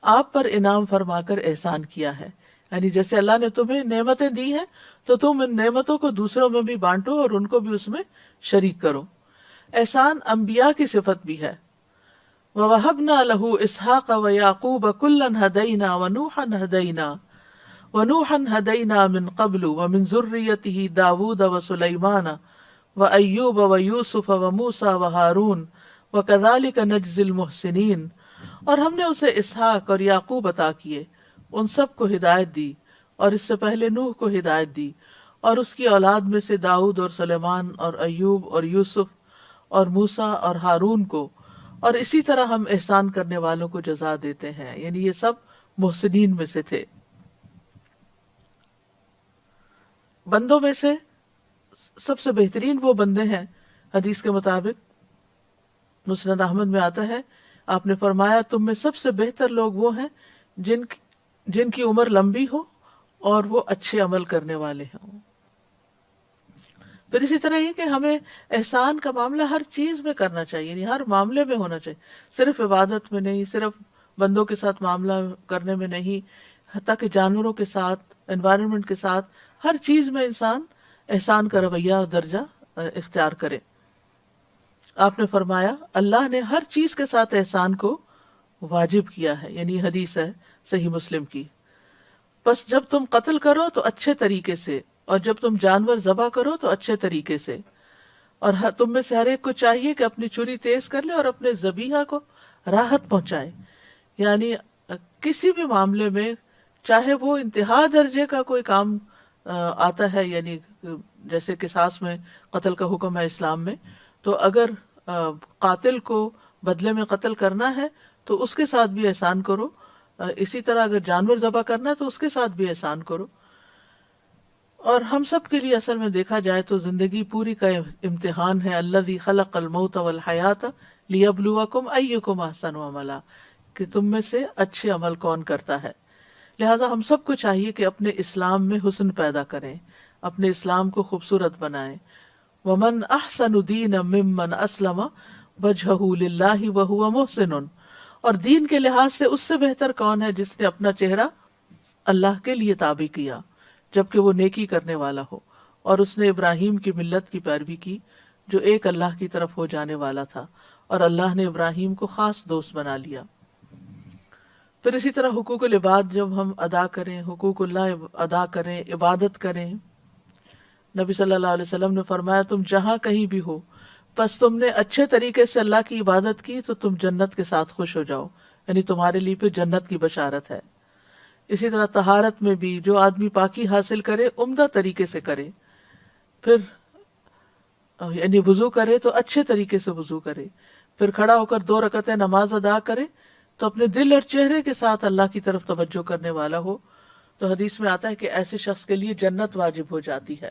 آپ پر انعام فرما کر احسان کیا ہے۔ یعنی جیسے اللہ نے تمہیں نعمتیں دی ہیں تو تم ان نعمتوں کو دوسروں میں بھی بانٹو اور ان کو بھی اس میں شریک کرو۔ احسان انبیاء کی صفت بھی ہے۔ وَوَهَبْنَا لَهُ إِسْحَاقَ وَيَعْقُوبَ كُلًّا هَدَيْنَا وَنُوحًا هَدَيْنَا مِن قَبْلُ وَمِن ذُرِّيَّتِهِ دَاوُودَ وَسُلَيْمَانَ وَأَيُّوبَ وَيُوسُفَ وَمُوسَى وَهَارُونَ وَكَذَلِكَ نَجْزِي الْمُحْسِنِينَ، اور ہم نے اسے اسحاق اور یعقوب عطا کیے، ان سب کو ہدایت دی، اور اس سے پہلے نوح کو ہدایت دی، اور اس کی اولاد میں سے داؤد اور سلیمان اور ایوب اور یوسف اور موسیٰ اور ہارون کو، اور اسی طرح ہم احسان کرنے والوں کو جزا دیتے ہیں۔ یعنی یہ سب محسنین میں سے تھے۔ بندوں میں سے سب سے بہترین وہ بندے ہیں، حدیث کے مطابق مسند احمد میں آتا ہے، آپ نے فرمایا تم میں سب سے بہتر لوگ وہ ہیں جن کی عمر لمبی ہو اور وہ اچھے عمل کرنے والے ہوں۔ پھر اسی طرح یہ کہ ہمیں احسان کا معاملہ ہر چیز میں کرنا چاہیے، یعنی ہر معاملے میں ہونا چاہیے، صرف عبادت میں نہیں، صرف بندوں کے ساتھ معاملہ کرنے میں نہیں، حتیٰ کہ جانوروں کے ساتھ، انوائرمنٹ کے ساتھ، ہر چیز میں انسان احسان کا رویہ اور درجہ اختیار کرے۔ آپ نے فرمایا اللہ نے ہر چیز کے ساتھ احسان کو واجب کیا ہے، یعنی حدیث ہے صحیح مسلم کی۔ بس جب تم قتل کرو تو اچھے طریقے سے، اور جب تم جانور ذبح کرو تو اچھے طریقے سے، اور تم میں سے ہر ایک کو چاہیے کہ اپنی چھری تیز کر لے اور اپنے ذبیحہ کو راحت پہنچائے. یعنی کسی بھی معاملے میں چاہے وہ انتہا درجے کا کوئی کام آتا ہے، یعنی جیسے قصاص میں قتل کا حکم ہے اسلام میں، تو اگر قاتل کو بدلے میں قتل کرنا ہے تو اس کے ساتھ بھی احسان کرو. اسی طرح اگر جانور ذبح کرنا ہے تو اس کے ساتھ بھی احسان کرو. اور ہم سب کے لیے اصل میں دیکھا جائے تو زندگی پوری کا امتحان ہے. الذی خلق الموت والحیات لیبلوکم ایکم احسن عملا، کہ تم میں سے اچھے عمل کون کرتا ہے. لہٰذا ہم سب کو چاہیے کہ اپنے اسلام میں حسن پیدا کریں، اپنے اسلام کو خوبصورت بنائیں. ومن احسن دینا ممن اسلم وجہہ للہ وہو محسن، اور دین کے لحاظ سے اس سے بہتر کون ہے جس نے اپنا چہرہ اللہ کے لیے تابع کیا جبکہ وہ نیکی کرنے والا ہو، اور اس نے ابراہیم کی ملت کی پیروی کی جو ایک اللہ کی طرف ہو جانے والا تھا، اور اللہ نے ابراہیم کو خاص دوست بنا لیا. پھر اسی طرح حقوق العباد جب ہم ادا کریں، حقوق اللہ ادا کریں، عبادت کریں. نبی صلی اللہ علیہ وسلم نے فرمایا تم جہاں کہیں بھی ہو بس تم نے اچھے طریقے سے اللہ کی عبادت کی تو تم جنت کے ساتھ خوش ہو جاؤ، یعنی تمہارے لیے پھر جنت کی بشارت ہے. اسی طرح طہارت میں بھی جو آدمی پاکی حاصل کرے عمدہ طریقے سے کرے، پھر یعنی وضو کرے تو اچھے طریقے سے وضو کرے، پھر کھڑا ہو کر 2 رکعتیں نماز ادا کرے تو اپنے دل اور چہرے کے ساتھ اللہ کی طرف توجہ کرنے والا ہو. تو حدیث میں آتا ہے کہ ایسے شخص کے لیے جنت واجب ہو جاتی ہے.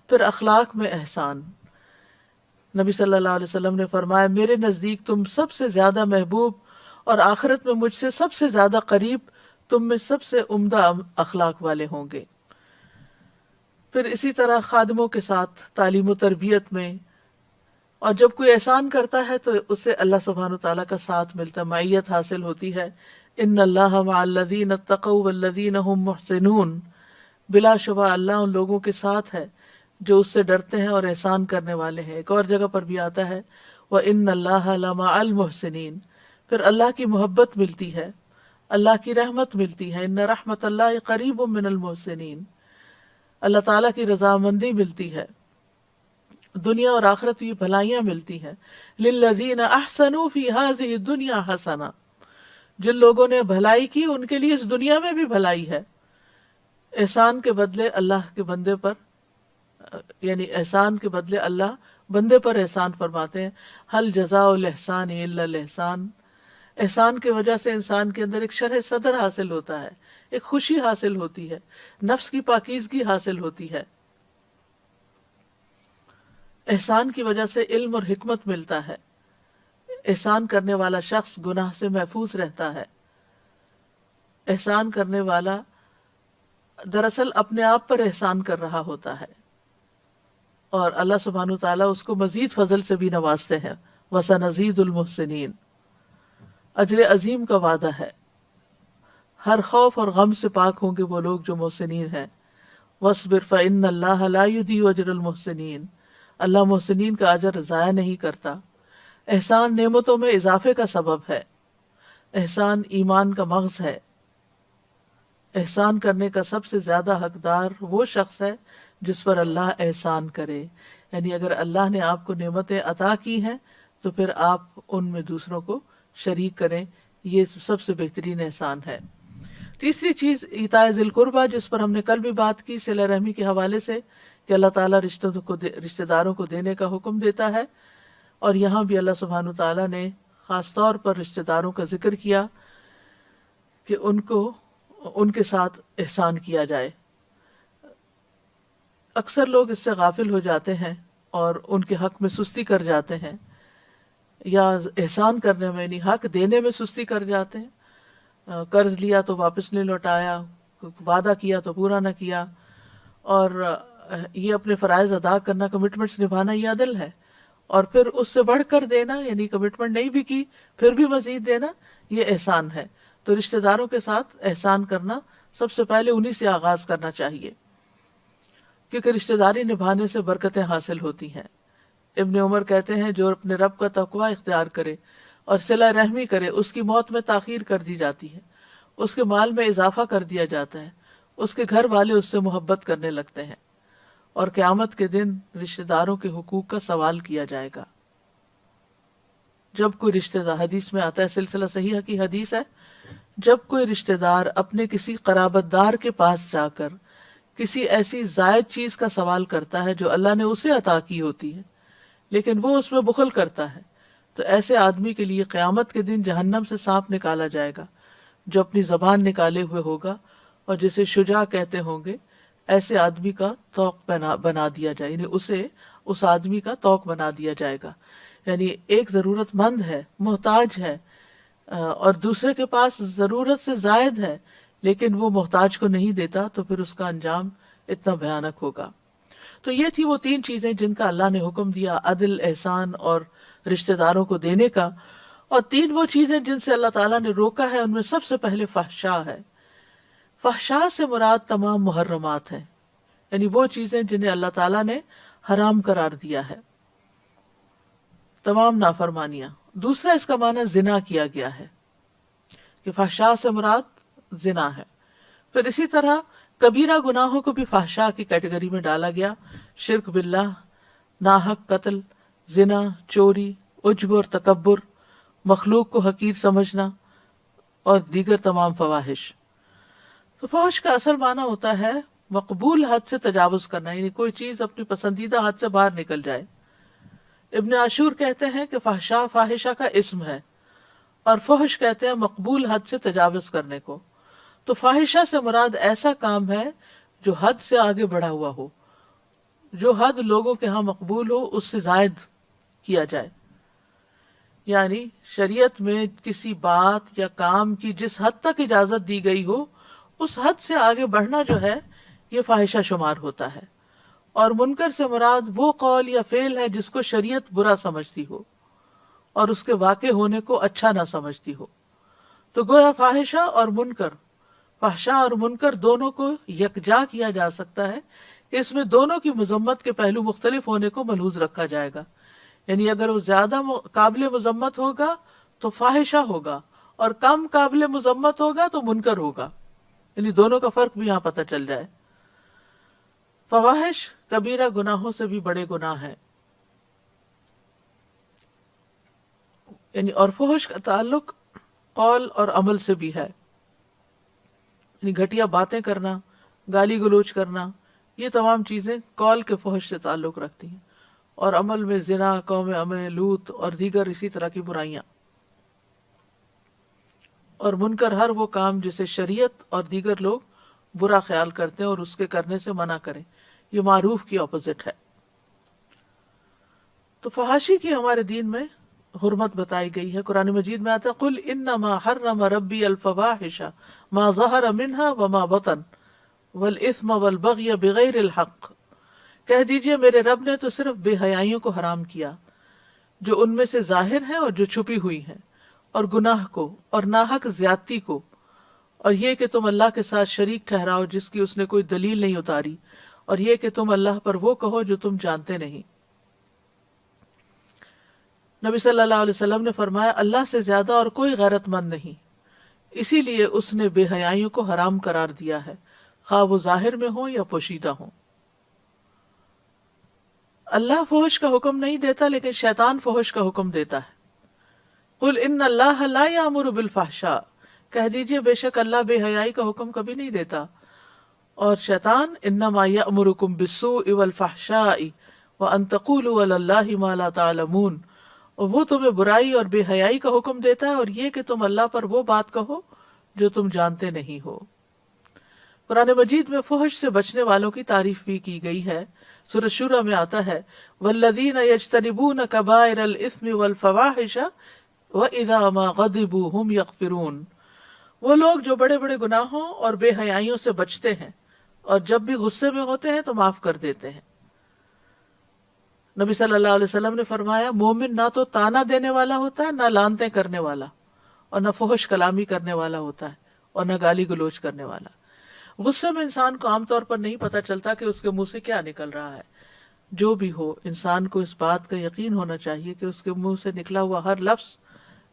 پھر اخلاق میں احسان. نبی صلی اللہ علیہ وسلم نے فرمایا میرے نزدیک تم سب سے زیادہ محبوب اور آخرت میں مجھ سے سب سے زیادہ قریب تم میں سب سے عمدہ اخلاق والے ہوں گے. پھر اسی طرح خادموں کے ساتھ تعلیم و تربیت میں، اور جب کوئی احسان کرتا ہے تو اسے اللہ سبحانہ وتعالیٰ کا ساتھ ملتا ہے، معیت حاصل ہوتی ہے. ان اللہ مع الذین اتقوا والذین هم محسنون، بلا شبہ اللہ ان لوگوں کے ساتھ ہے جو اس سے ڈرتے ہیں اور احسان کرنے والے ہیں. ایک اور جگہ پر بھی آتا ہے وَإِنَّ اللَّهَ لَمَعَ الْمُحْسِنِينَ، پھر اللہ کی محبت ملتی ہے، اللہ کی رحمت ملتی ہے. ان رحمت اللہ قریب من المحسنین، اللہ تعالیٰ کی رضامندی ملتی ہے، دنیا اور آخرت کی بھلائیاں ملتی ہیں. للذین احسنوا فی ہذہ الدنیا حسنہ، جن لوگوں نے بھلائی کی ان کے لیے اس دنیا میں بھی بھلائی ہے. احسان کے بدلے اللہ کے بندے پر، یعنی احسان کے بدلے اللہ بندے پر احسان فرماتے ہیں. هل جزاء الاحسان الا الاحسان، احسان کی وجہ سے انسان کے اندر ایک شرح صدر حاصل ہوتا ہے، ایک خوشی حاصل ہوتی ہے، نفس کی پاکیزگی حاصل ہوتی ہے. احسان کی وجہ سے علم اور حکمت ملتا ہے. احسان کرنے والا شخص گناہ سے محفوظ رہتا ہے. احسان کرنے والا دراصل اپنے آپ پر احسان کر رہا ہوتا ہے، اور اللہ سبحانہ تعالیٰ اس کو مزید فضل سے بھی نوازتے ہیں. وَسَنَزِيدُ الْمُحْسِنِينَ، اجر عظیم کا وعدہ ہے. ہر خوف اور غم سے پاک ہوں گے وہ لوگ جو محسنین ہیں. وَاصْبِرْ فَإِنَّ اللَّهَ لَا يُضِيعُ أَجْرَ الْمُحْسِنِينَ، اللہ محسنین کا اجر ضائع نہیں کرتا. احسان نعمتوں میں اضافے کا سبب ہے. احسان ایمان کا مغز ہے. احسان کرنے کا سب سے زیادہ حقدار وہ شخص ہے جس پر اللہ احسان کرے. یعنی اگر اللہ نے آپ کو نعمتیں عطا کی ہیں تو پھر آپ ان میں دوسروں کو شریک کریں، یہ سب سے بہترین احسان ہے. تیسری چیز ایتاء ذی القربہ، جس پر ہم نے کل بھی بات کی صلہ رحمی کے حوالے سے، کہ اللہ تعالیٰ رشتہ داروں کو دینے کا حکم دیتا ہے. اور یہاں بھی اللہ سبحانہ تعالیٰ نے خاص طور پر رشتہ داروں کا ذکر کیا کہ ان کے ساتھ احسان کیا جائے. اکثر لوگ اس سے غافل ہو جاتے ہیں اور ان کے حق میں سستی کر جاتے ہیں، یا احسان کرنے میں یعنی حق دینے میں سستی کر جاتے ہیں. قرض لیا تو واپس نہیں لوٹایا، وعدہ کیا تو پورا نہ کیا، اور یہ اپنے فرائض ادا کرنا، کمٹمنٹس نبھانا یہ عدل ہے. اور پھر اس سے بڑھ کر دینا، یعنی کمٹمنٹ نہیں بھی کی پھر بھی مزید دینا، یہ احسان ہے. تو رشتہ داروں کے ساتھ احسان کرنا سب سے پہلے انہی سے آغاز کرنا چاہیے، کیونکہ رشتہ داری نبھانے سے برکتیں حاصل ہوتی ہیں. ابن عمر کہتے ہیں جو اپنے رب کا تقوی اختیار کرے اور صلہ رحمی کرے، اس کی موت میں تاخیر کر دی جاتی ہے، اس کے مال میں اضافہ کر دیا جاتا ہے، اس کے گھر والے اس سے محبت کرنے لگتے ہیں، اور قیامت کے دن رشتہ داروں کے حقوق کا سوال کیا جائے گا۔ جب کوئی رشتہ دار، حدیث میں آتا ہے، سلسلہ صحیحہ کی حدیث ہے، جب کوئی رشتہ دار اپنے کسی قرابت دار کے پاس جا کر کسی ایسی زائد چیز کا سوال کرتا ہے جو اللہ نے اسے عطا کی ہوتی ہے لیکن وہ اس میں بخل کرتا ہے، تو ایسے آدمی کے لیے قیامت کے دن جہنم سے سانپ نکالا جائے گا جو اپنی زبان نکالے ہوئے ہوگا، اور جسے شجاع کہتے ہوں گے، ایسے آدمی کا طوق بنا دیا جائے، یعنی اسے اس آدمی کا طوق بنا دیا جائے گا۔ یعنی ایک ضرورت مند ہے، محتاج ہے، اور دوسرے کے پاس ضرورت سے زائد ہے لیکن وہ محتاج کو نہیں دیتا، تو پھر اس کا انجام اتنا بھیانک ہوگا۔ تو یہ تھی وہ 3 چیزیں جن کا اللہ نے حکم دیا، عدل، احسان اور رشتہ داروں کو دینے کا۔ اور 3 وہ چیزیں جن سے اللہ تعالیٰ نے روکا ہے، ان میں سب سے پہلے فحشاء ہے۔ فحشاء سے مراد تمام محرمات ہیں، یعنی وہ چیزیں جنہیں اللہ تعالیٰ نے حرام قرار دیا ہے، تمام نافرمانیاں۔ دوسرا اس کا معنی زنا کیا گیا ہے، کہ فحشاء سے مراد زنا ہے۔ پھر اسی طرح کبیرہ گناہوں کو بھی فحشاء کی کیٹیگری میں ڈالا گیا، شرک باللہ، ناحق قتل، زنا، چوری، عجب اور تکبر، مخلوق کو حقیر سمجھنا اور دیگر تمام فواحش۔ تو فحش کا اصل معنی ہوتا ہے مقبول حد سے تجاوز کرنا، یعنی کوئی چیز اپنی پسندیدہ حد سے باہر نکل جائے۔ ابن عاشور کہتے ہیں کہ فحشاء فاحشہ کا اسم ہے، اور فحش کہتے ہیں مقبول حد سے تجاوز کرنے کو۔ تو فاحشہ سے مراد ایسا کام ہے جو حد سے آگے بڑھا ہوا ہو، جو حد لوگوں کے ہاں مقبول ہو اس سے زائد کیا جائے۔ یعنی شریعت میں کسی بات یا کام کی جس حد تک اجازت دی گئی ہو، اس حد سے آگے بڑھنا جو ہے یہ فاحشہ شمار ہوتا ہے۔ اور منکر سے مراد وہ قول یا فعل ہے جس کو شریعت برا سمجھتی ہو اور اس کے واقع ہونے کو اچھا نہ سمجھتی ہو۔ تو گویا فاحشہ اور منکر، فحشاء اور منکر دونوں کو یکجا کیا جا سکتا ہے، اس میں دونوں کی مذمت کے پہلو مختلف ہونے کو ملحوظ رکھا جائے گا۔ یعنی اگر وہ زیادہ قابل مذمت ہوگا تو فاحشہ ہوگا، اور کم قابل مذمت ہوگا تو منکر ہوگا، یعنی دونوں کا فرق بھی یہاں پتہ چل جائے۔ فواحش کبیرہ گناہوں سے بھی بڑے گناہ ہیں، یعنی اور فحش کا تعلق قول اور عمل سے بھی ہے، یعنی گھٹیا باتیں کرنا، گالی گلوچ کرنا، یہ تمام چیزیں قول کے فحش سے تعلق رکھتی ہیں، اور عمل میں زنا، قوم عمل لوط اور دیگر اسی طرح کی برائیاں۔ اور منکر ہر وہ کام جسے شریعت اور دیگر لوگ برا خیال کرتے ہیں اور اس کے کرنے سے منع کریں، یہ معروف کی اپوزٹ ہے۔ تو فحاشی کی ہمارے دین میں حرمت بتائی گئی ہے۔ قرآن مجید میں آتا ہے قُلْ إِنَّمَا حَرَّمَ رَبِّيَ الْفَوَاحِشَ مَا ظَهَرَ مِنْهَا وَمَا بَطَنَ وَالْإِثْمَ وَالْبَغْيَ بِغَيْرِ الْحَقِّ، کہہ دیجئے میرے رب نے تو صرف بے حیائیوں کو حرام کیا جو ان میں سے ظاہر ہیں اور جو چھپی ہوئی ہیں، اور گناہ کو اور ناحق زیادتی کو، اور یہ کہ تم اللہ کے ساتھ شریک ٹھہراؤ جس کی اس نے کوئی دلیل نہیں اتاری، اور یہ کہ تم اللہ پر وہ کہو جو تم جانتے نہیں۔ نبی صلی اللہ علیہ وسلم نے فرمایا اللہ سے زیادہ اور کوئی غیرت مند نہیں، اسی لیے اس نے بے حیائیوں کو حرام قرار دیا ہے، خواہ وہ ظاہر میں ہوں یا پوشیدہ ہوں۔ اللہ فحش کا حکم نہیں دیتا لیکن شیطان فحش کا حکم دیتا ہے۔ قل ان اللہ لا یامر بالفحشاء، کہہ دیجئے بے شک اللہ بے حیائی کا حکم کبھی نہیں دیتا، اور شیطان انما یامرکم بالسوء والفحشاء وان تقولوا علی اللہ ما لا تعلمون، اور وہ تمہیں برائی اور بے حیائی کا حکم دیتا ہے اور یہ کہ تم اللہ پر وہ بات کہو جو تم جانتے نہیں ہو۔ قرآن مجید میں فحش سے بچنے والوں کی تعریف بھی کی گئی ہے۔ سورۃ شورى میں آتا ہے والذین یجتنبون کبائر الاثم والفواحش واذا ما غضبوا هم یغفرون، وہ لوگ جو بڑے بڑے گناہوں اور بے حیائیوں سے بچتے ہیں اور جب بھی غصے میں ہوتے ہیں تو معاف کر دیتے ہیں۔ نبی صلی اللہ علیہ وسلم نے فرمایا مومن نہ تو تانا دینے والا ہوتا ہے، نہ لعنتیں کرنے والا، اور نہ فحش کلامی کرنے والا ہوتا ہے، اور نہ گالی گلوچ کرنے والا۔ غصے میں انسان کو عام طور پر نہیں پتہ چلتا کہ اس کے منہ سے کیا نکل رہا ہے۔ جو بھی ہو، انسان کو اس بات کا یقین ہونا چاہیے کہ اس کے منہ سے نکلا ہوا ہر لفظ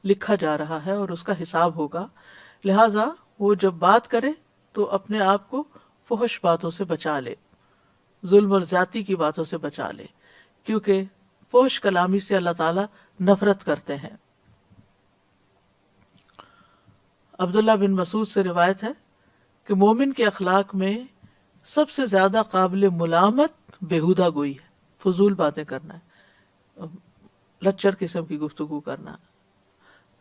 لکھا جا رہا ہے اور اس کا حساب ہوگا، لہٰذا وہ جب بات کرے تو اپنے آپ کو فحش باتوں سے بچا لے، ظلم اور زیادتی کی باتوں سے بچا لے، کیونکہ فحش کلامی سے اللہ تعالیٰ نفرت کرتے ہیں۔ عبداللہ بن مسعود سے روایت ہے کہ مومن کے اخلاق میں سب سے زیادہ قابل ملامت بیہودہ گوئی ہے، فضول باتیں کرنا ہے، لچر قسم کی گفتگو کرنا،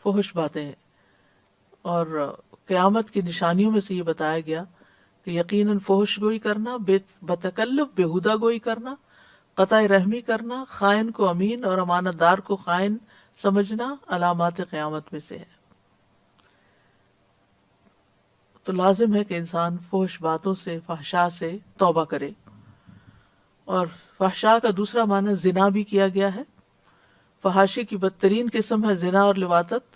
فحش باتیں۔ اور قیامت کی نشانیوں میں سے یہ بتایا گیا کہ یقیناً فحش گوئی کرنا، بتکلف بیہودہ گوئی کرنا، قطع رحمی کرنا، خائن کو امین اور امانت دار کو خائن سمجھنا علامات قیامت میں سے ہے۔ تو لازم ہے کہ انسان فحش باتوں سے، فحشاء سے توبہ کرے۔ اور فحشاء کا دوسرا معنی زنا بھی کیا گیا ہے۔ فحاشی کی بدترین قسم ہے زنا اور لواطت،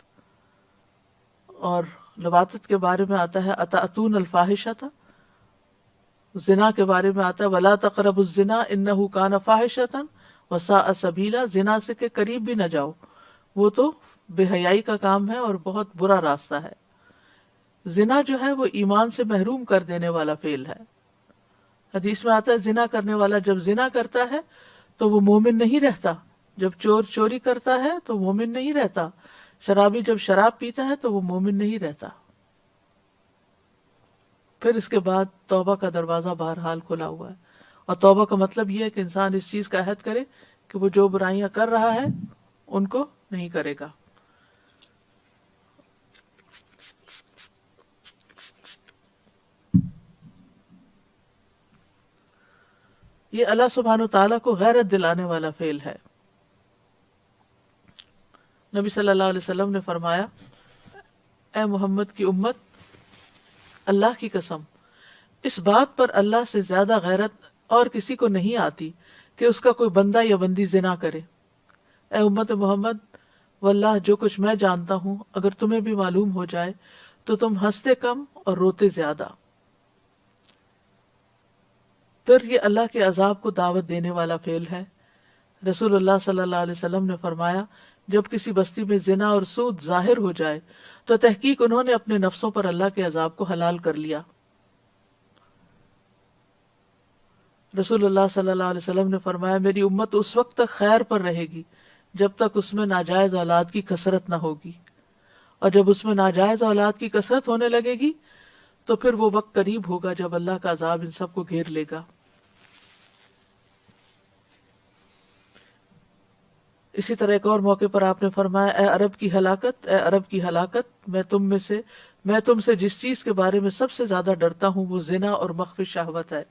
اور لواطت کے بارے میں آتا ہے اتأتون الفاحشۃ، زنا کے بارے میں آتا ہے ولا تقربوا الزنا انہ کان فاحشۃ وساء سبیلا، زنا سے کے قریب بھی نہ جاؤ، وہ تو بے حیائی کا کام ہے اور بہت برا راستہ ہے۔ زنا جو ہے وہ ایمان سے محروم کر دینے والا فعل ہے۔ حدیث میں آتا ہے زنا کرنے والا جب زنا کرتا ہے تو وہ مومن نہیں رہتا، جب چور چوری کرتا ہے تو مومن نہیں رہتا، شرابی جب شراب پیتا ہے تو وہ مومن نہیں رہتا۔ پھر اس کے بعد توبہ کا دروازہ بہرحال کھلا ہوا ہے، اور توبہ کا مطلب یہ ہے کہ انسان اس چیز کا عہد کرے کہ وہ جو برائیاں کر رہا ہے ان کو نہیں کرے گا۔ یہ اللہ سبحانہ تعالیٰ کو غیرت دلانے والا فعل ہے۔ نبی صلی اللہ علیہ وسلم نے فرمایا، اے محمد کی امت، اللہ کی قسم اس بات پر اللہ سے زیادہ غیرت اور کسی کو نہیں آتی کہ اس کا کوئی بندہ یا بندی زنا کرے۔ اے امت محمد، واللہ جو کچھ میں جانتا ہوں اگر تمہیں بھی معلوم ہو جائے تو تم ہنستے کم اور روتے زیادہ۔ پھر یہ اللہ کے عذاب کو دعوت دینے والا فعل ہے۔ رسول اللہ صلی اللہ علیہ وسلم نے فرمایا، جب کسی بستی میں زنا اور سود ظاہر ہو جائے تو تحقیق انہوں نے اپنے نفسوں پر اللہ کے عذاب کو حلال کر لیا۔ رسول اللہ صلی اللہ علیہ وسلم نے فرمایا، میری امت اس وقت تک خیر پر رہے گی جب تک اس میں ناجائز اولاد کی کثرت نہ ہوگی، اور جب اس میں ناجائز اولاد کی کثرت ہونے لگے گی تو پھر وہ وقت قریب ہوگا جب اللہ کا عذاب ان سب کو گھیر لے گا۔ اسی طرح ایک اور موقع پر آپ نے فرمایا، اے عرب کی ہلاکت، اے عرب کی ہلاکت، میں تم سے جس چیز کے بارے میں سب سے زیادہ ڈرتا ہوں وہ زنا اور مخفی شہوت ہے۔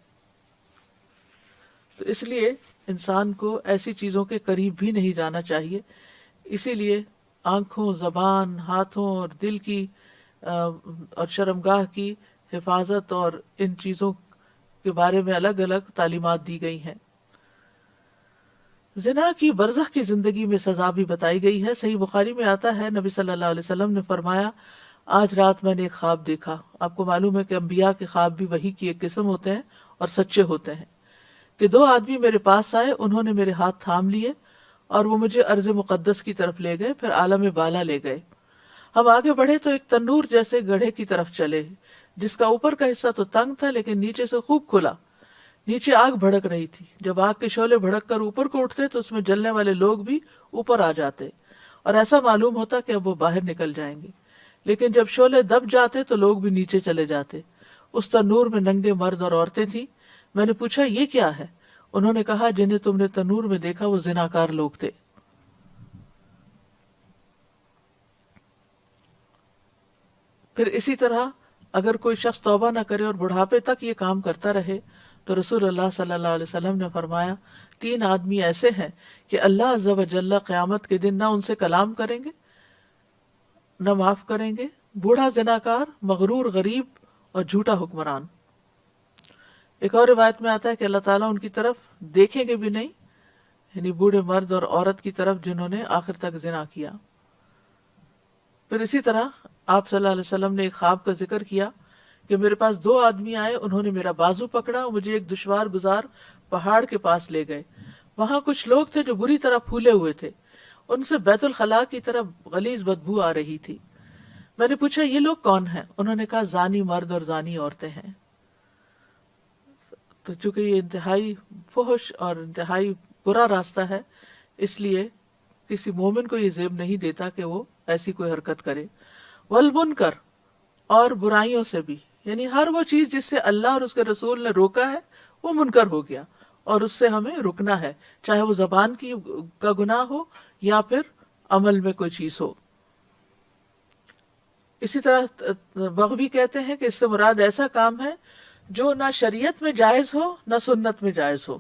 تو اس لیے انسان کو ایسی چیزوں کے قریب بھی نہیں جانا چاہیے۔ اسی لیے آنکھوں، زبان، ہاتھوں اور دل کی اور شرمگاہ کی حفاظت اور ان چیزوں کے بارے میں الگ الگ تعلیمات دی گئی ہیں۔ زنا کی برزخ کی زندگی میں سزا بھی بتائی گئی ہے۔ صحیح بخاری میں آتا ہے، نبی صلی اللہ علیہ وسلم نے فرمایا، آج رات میں نے ایک خواب دیکھا۔ آپ کو معلوم ہے کہ انبیاء کے خواب بھی وحی کی ایک قسم ہوتے ہیں اور سچے ہوتے ہیں، کہ دو آدمی میرے پاس آئے، انہوں نے میرے ہاتھ تھام لیے اور وہ مجھے ارض مقدس کی طرف لے گئے، پھر عالم بالا لے گئے۔ ہم آگے بڑھے تو ایک تنور جیسے گڑھے کی طرف چلے، جس کا اوپر کا حصہ تو تنگ تھا لیکن نیچے سے خوب کھلا۔ نیچے آگ بھڑک رہی تھی، جب آگ کے شعلے بھڑک کر اوپر کو اٹھتے تو اس میں جلنے والے لوگ بھی اوپر آ جاتے اور ایسا معلوم ہوتا کہ اب وہ باہر نکل جائیں گے، لیکن جب شعلے دب جاتے تو لوگ بھی نیچے چلے جاتے۔ اس تنور میں ننگے مرد اور عورتیں تھیں۔ میں نے پوچھا، یہ کیا ہے؟ انہوں نے کہا، جنہیں تم نے تنور میں دیکھا وہ زناکار لوگ تھے۔ پھر اسی طرح اگر کوئی شخص توبہ نہ کرے اور بڑھاپے تک یہ کام کرتا رہے تو رسول اللہ صلی اللہ علیہ وسلم نے فرمایا، 3 آدمی ایسے ہیں کہ اللہ عز و جل قیامت کے دن نہ ان سے کلام کریں گے نہ معاف کریں گے، بوڑھا زناکار، مغرور غریب اور جھوٹا حکمران۔ ایک اور روایت میں آتا ہے کہ اللہ تعالیٰ ان کی طرف دیکھیں گے بھی نہیں، یعنی بوڑھے مرد اور عورت کی طرف جنہوں نے آخر تک زنا کیا۔ پھر اسی طرح آپ صلی اللہ علیہ وسلم نے ایک خواب کا ذکر کیا کہ میرے پاس 2 آدمی آئے، انہوں نے میرا بازو پکڑا اور مجھے ایک دشوار گزار پہاڑ کے پاس لے گئے۔ وہاں کچھ لوگ تھے جو بری طرح پھولے ہوئے تھے، ان سے بیت الخلاء کی طرف غلیظ بدبو آ رہی تھی۔ میں نے پوچھا، یہ لوگ کون ہیں؟ انہوں نے کہا، زانی مرد اور زانی عورتیں ہیں۔ تو چونکہ یہ انتہائی فحش اور انتہائی برا راستہ ہے، اس لیے کسی مومن کو یہ زیب نہیں دیتا کہ وہ ایسی کوئی حرکت کرے۔ والمنکر، اور برائیوں سے بھی، یعنی ہر وہ چیز جس سے اللہ اور اس کے رسول نے روکا ہے وہ منکر ہو گیا، اور اس سے ہمیں رکنا ہے، چاہے وہ زبان کا گناہ ہو یا پھر عمل میں کوئی چیز ہو۔ اسی طرح بغوی کہتے ہیں کہ اس سے مراد ایسا کام ہے جو نہ شریعت میں جائز ہو نہ سنت میں جائز ہو۔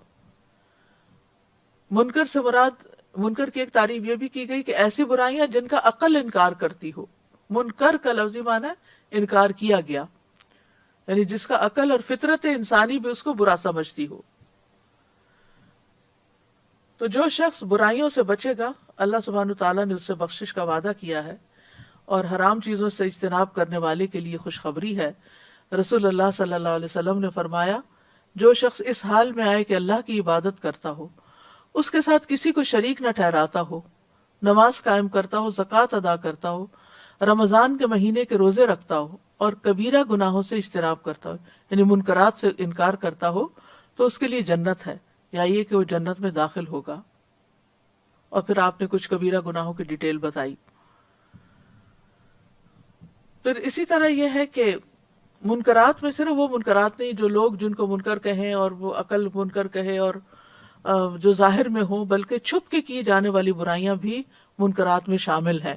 منکر سے مراد، منکر کی ایک تعریف یہ بھی کی گئی کہ ایسی برائیاں جن کا عقل انکار کرتی ہو۔ منکر کا لفظی معنی ہے انکار کیا گیا، یعنی جس کا عقل اور فطرت انسانی بھی اس کو برا سمجھتی ہو۔ تو جو شخص برائیوں سے بچے گا، اللہ سبحانہ تعالیٰ نے اس سے بخشش کا وعدہ کیا ہے، اور حرام چیزوں سے اجتناب کرنے والے کے لیے خوشخبری ہے۔ رسول اللہ صلی اللہ علیہ وسلم نے فرمایا، جو شخص اس حال میں آئے کہ اللہ کی عبادت کرتا ہو، اس کے ساتھ کسی کو شریک نہ ٹھہراتا ہو، نماز قائم کرتا ہو، زکوٰۃ ادا کرتا ہو، رمضان کے مہینے کے روزے رکھتا ہو، اور کبیرہ گناہوں سے اجتناب کرتا ہو، یعنی منکرات سے انکار کرتا ہو، تو اس کے لیے جنت ہے، یا یہ کہ وہ جنت میں داخل ہوگا۔ اور پھر آپ نے کچھ کبیرہ گناہوں کی ڈیٹیل بتائی۔ پھر اسی طرح یہ ہے کہ منکرات میں صرف وہ منکرات نہیں جو لوگ جن کو منکر کہیں اور وہ عقل منکر کہے اور جو ظاہر میں ہوں، بلکہ چھپ کے کی جانے والی برائیاں بھی منکرات میں شامل ہیں۔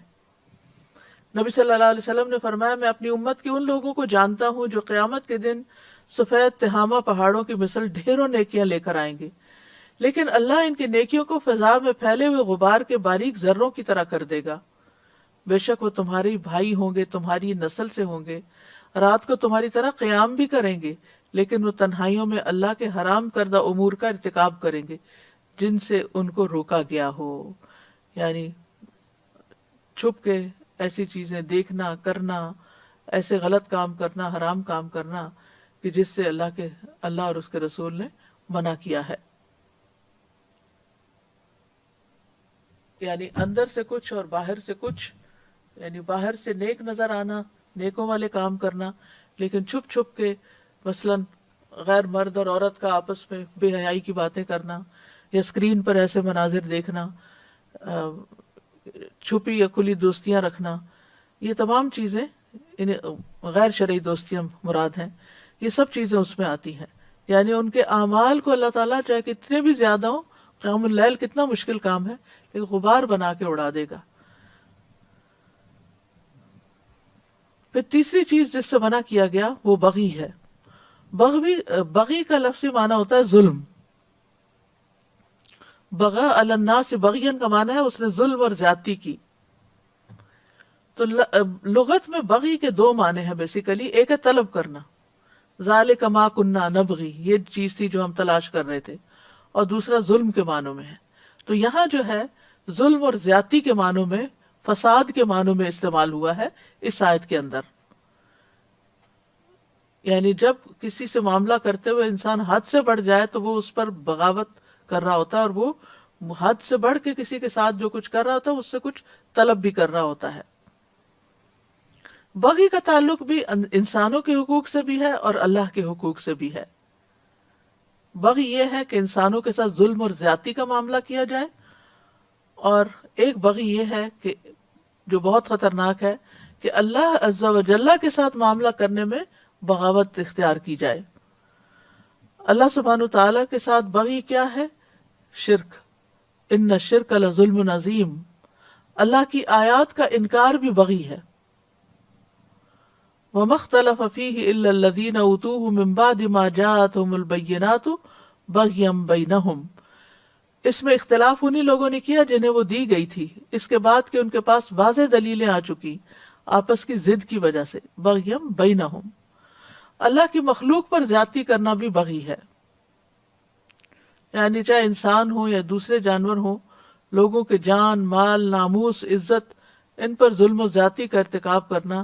نبی صلی اللہ علیہ وسلم نے فرمایا، میں اپنی امت کے ان لوگوں کو جانتا ہوں جو قیامت کے دن سفید تہامہ پہاڑوں کی مثل ڈھیروں نیکیاں لے کر آئیں گے، لیکن اللہ ان کی نیکیوں کو فضا میں پھیلے ہوئے غبار کے باریک ذروں کی طرح کر دے گا۔ بے شک وہ تمہارے بھائی ہوں گے، تمہاری نسل سے ہوں گے، رات کو تمہاری طرح قیام بھی کریں گے، لیکن وہ تنہائیوں میں اللہ کے حرام کردہ امور کا ارتکاب کریں گے جن سے ان کو روکا گیا ہو، یعنی چھپ کے ایسی چیزیں دیکھنا، کرنا، ایسے غلط کام کرنا، حرام کام کرنا کہ جس سے اللہ اور اس کے رسول نے منع کیا ہے۔ یعنی اندر سے کچھ اور باہر سے کچھ، یعنی باہر سے نیک نظر آنا، نیکوں والے کام کرنا، لیکن چھپ چھپ کے مثلاً غیر مرد اور عورت کا آپس میں بے حیائی کی باتیں کرنا، یا اسکرین پر ایسے مناظر دیکھنا، چھپی یا کھلی دوستیاں رکھنا، یہ تمام چیزیں غیر شرعی دوستیاں مراد ہیں، یہ سب چیزیں اس میں آتی ہیں۔ یعنی ان کے اعمال کو اللہ تعالیٰ چاہے کتنے بھی زیادہ ہوں، قیام اللیل کتنا مشکل کام ہے، لیکن غبار بنا کے اڑا دے گا۔ پھر تیسری چیز جس سے منع کیا گیا وہ بغی ہے۔ بغی کا لفظی معنی ہوتا ہے ظلم۔ بغا علی الناس بغین کا معنی ہے اس نے ظلم اور زیادتی کی۔ تو لغت میں بغی کے دو معنی ہیں بیسیکلی، ایک ہے طلب کرنا، ذالک ما کنا نبغی، یہ چیز تھی جو ہم تلاش کر رہے تھے، اور دوسرا ظلم کے معنوں میں ہے۔ تو یہاں جو ہے ظلم اور زیادتی کے معنوں میں، فساد کے معنوں میں استعمال ہوا ہے اس آیت کے اندر۔ یعنی جب کسی سے معاملہ کرتے ہوئے انسان حد سے بڑھ جائے تو وہ اس پر بغاوت کر رہا ہوتا ہے، اور وہ حد سے بڑھ کے کسی کے ساتھ جو کچھ کر رہا ہوتا ہے اس سے کچھ طلب بھی کر رہا ہوتا ہے۔ بغی کا تعلق بھی انسانوں کے حقوق سے بھی ہے اور اللہ کے حقوق سے بھی ہے۔ بغی یہ ہے کہ انسانوں کے ساتھ ظلم اور زیادتی کا معاملہ کیا جائے، اور ایک بغی یہ ہے کہ جو بہت خطرناک ہے کہ اللہ عز و جل کے ساتھ معاملہ کرنے میں بغاوت اختیار کی جائے۔ اللہ سبحانہ تعالیٰ کے ساتھ بغی کیا ہے؟ شرک، ان الشرک لظلم عظیم، اللہ کی آیات کا انکار بھی بغی ہے۔ وَمَا اخْتَلَفَ فِيهِ إِلَّا الَّذِينَ أُوتُوهُ مِن بَعْدِ مَا جَاءَتْهُمُ الْبَيِّنَاتُ بَغْيًا بَيْنَهُمْ، اس میں اختلاف انہی لوگوں نے کیا جنہیں وہ دی گئی تھی اس کے بعد کہ ان کے پاس واضح دلیلیں آ چکی، آپس کی ضد کی وجہ سے۔ بغیم بینہم، اللہ کی مخلوق پر زیادتی کرنا بھی بغی ہے، یعنی چاہے انسان ہو یا دوسرے جانور ہوں، لوگوں کے جان، مال، ناموس، عزت، ان پر ظلم و زیادتی کا ارتکاب کرنا،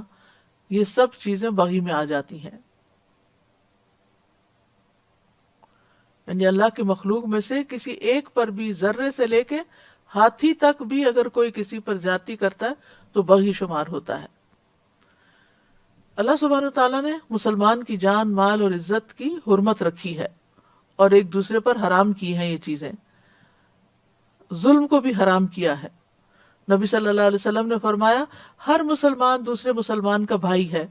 یہ سب چیزیں بغی میں آ جاتی ہیں۔ یعنی اللہ کی مخلوق میں سے کسی ایک پر بھی، ذرے سے لے کے ہاتھی تک بھی اگر کوئی کسی پر زیادتی کرتا ہے تو بغی شمار ہوتا ہے۔ اللہ سبحانہ تعالیٰ نے مسلمان کی جان، مال اور عزت کی حرمت رکھی ہے، اور ایک دوسرے پر حرام کی ہیں یہ چیزیں. ظلم کو بھی حرام کیا ہے. نبی صلی اللہ علیہ وسلم نے فرمایا ہر مسلمان دوسرے مسلمان کا بھائی ہے،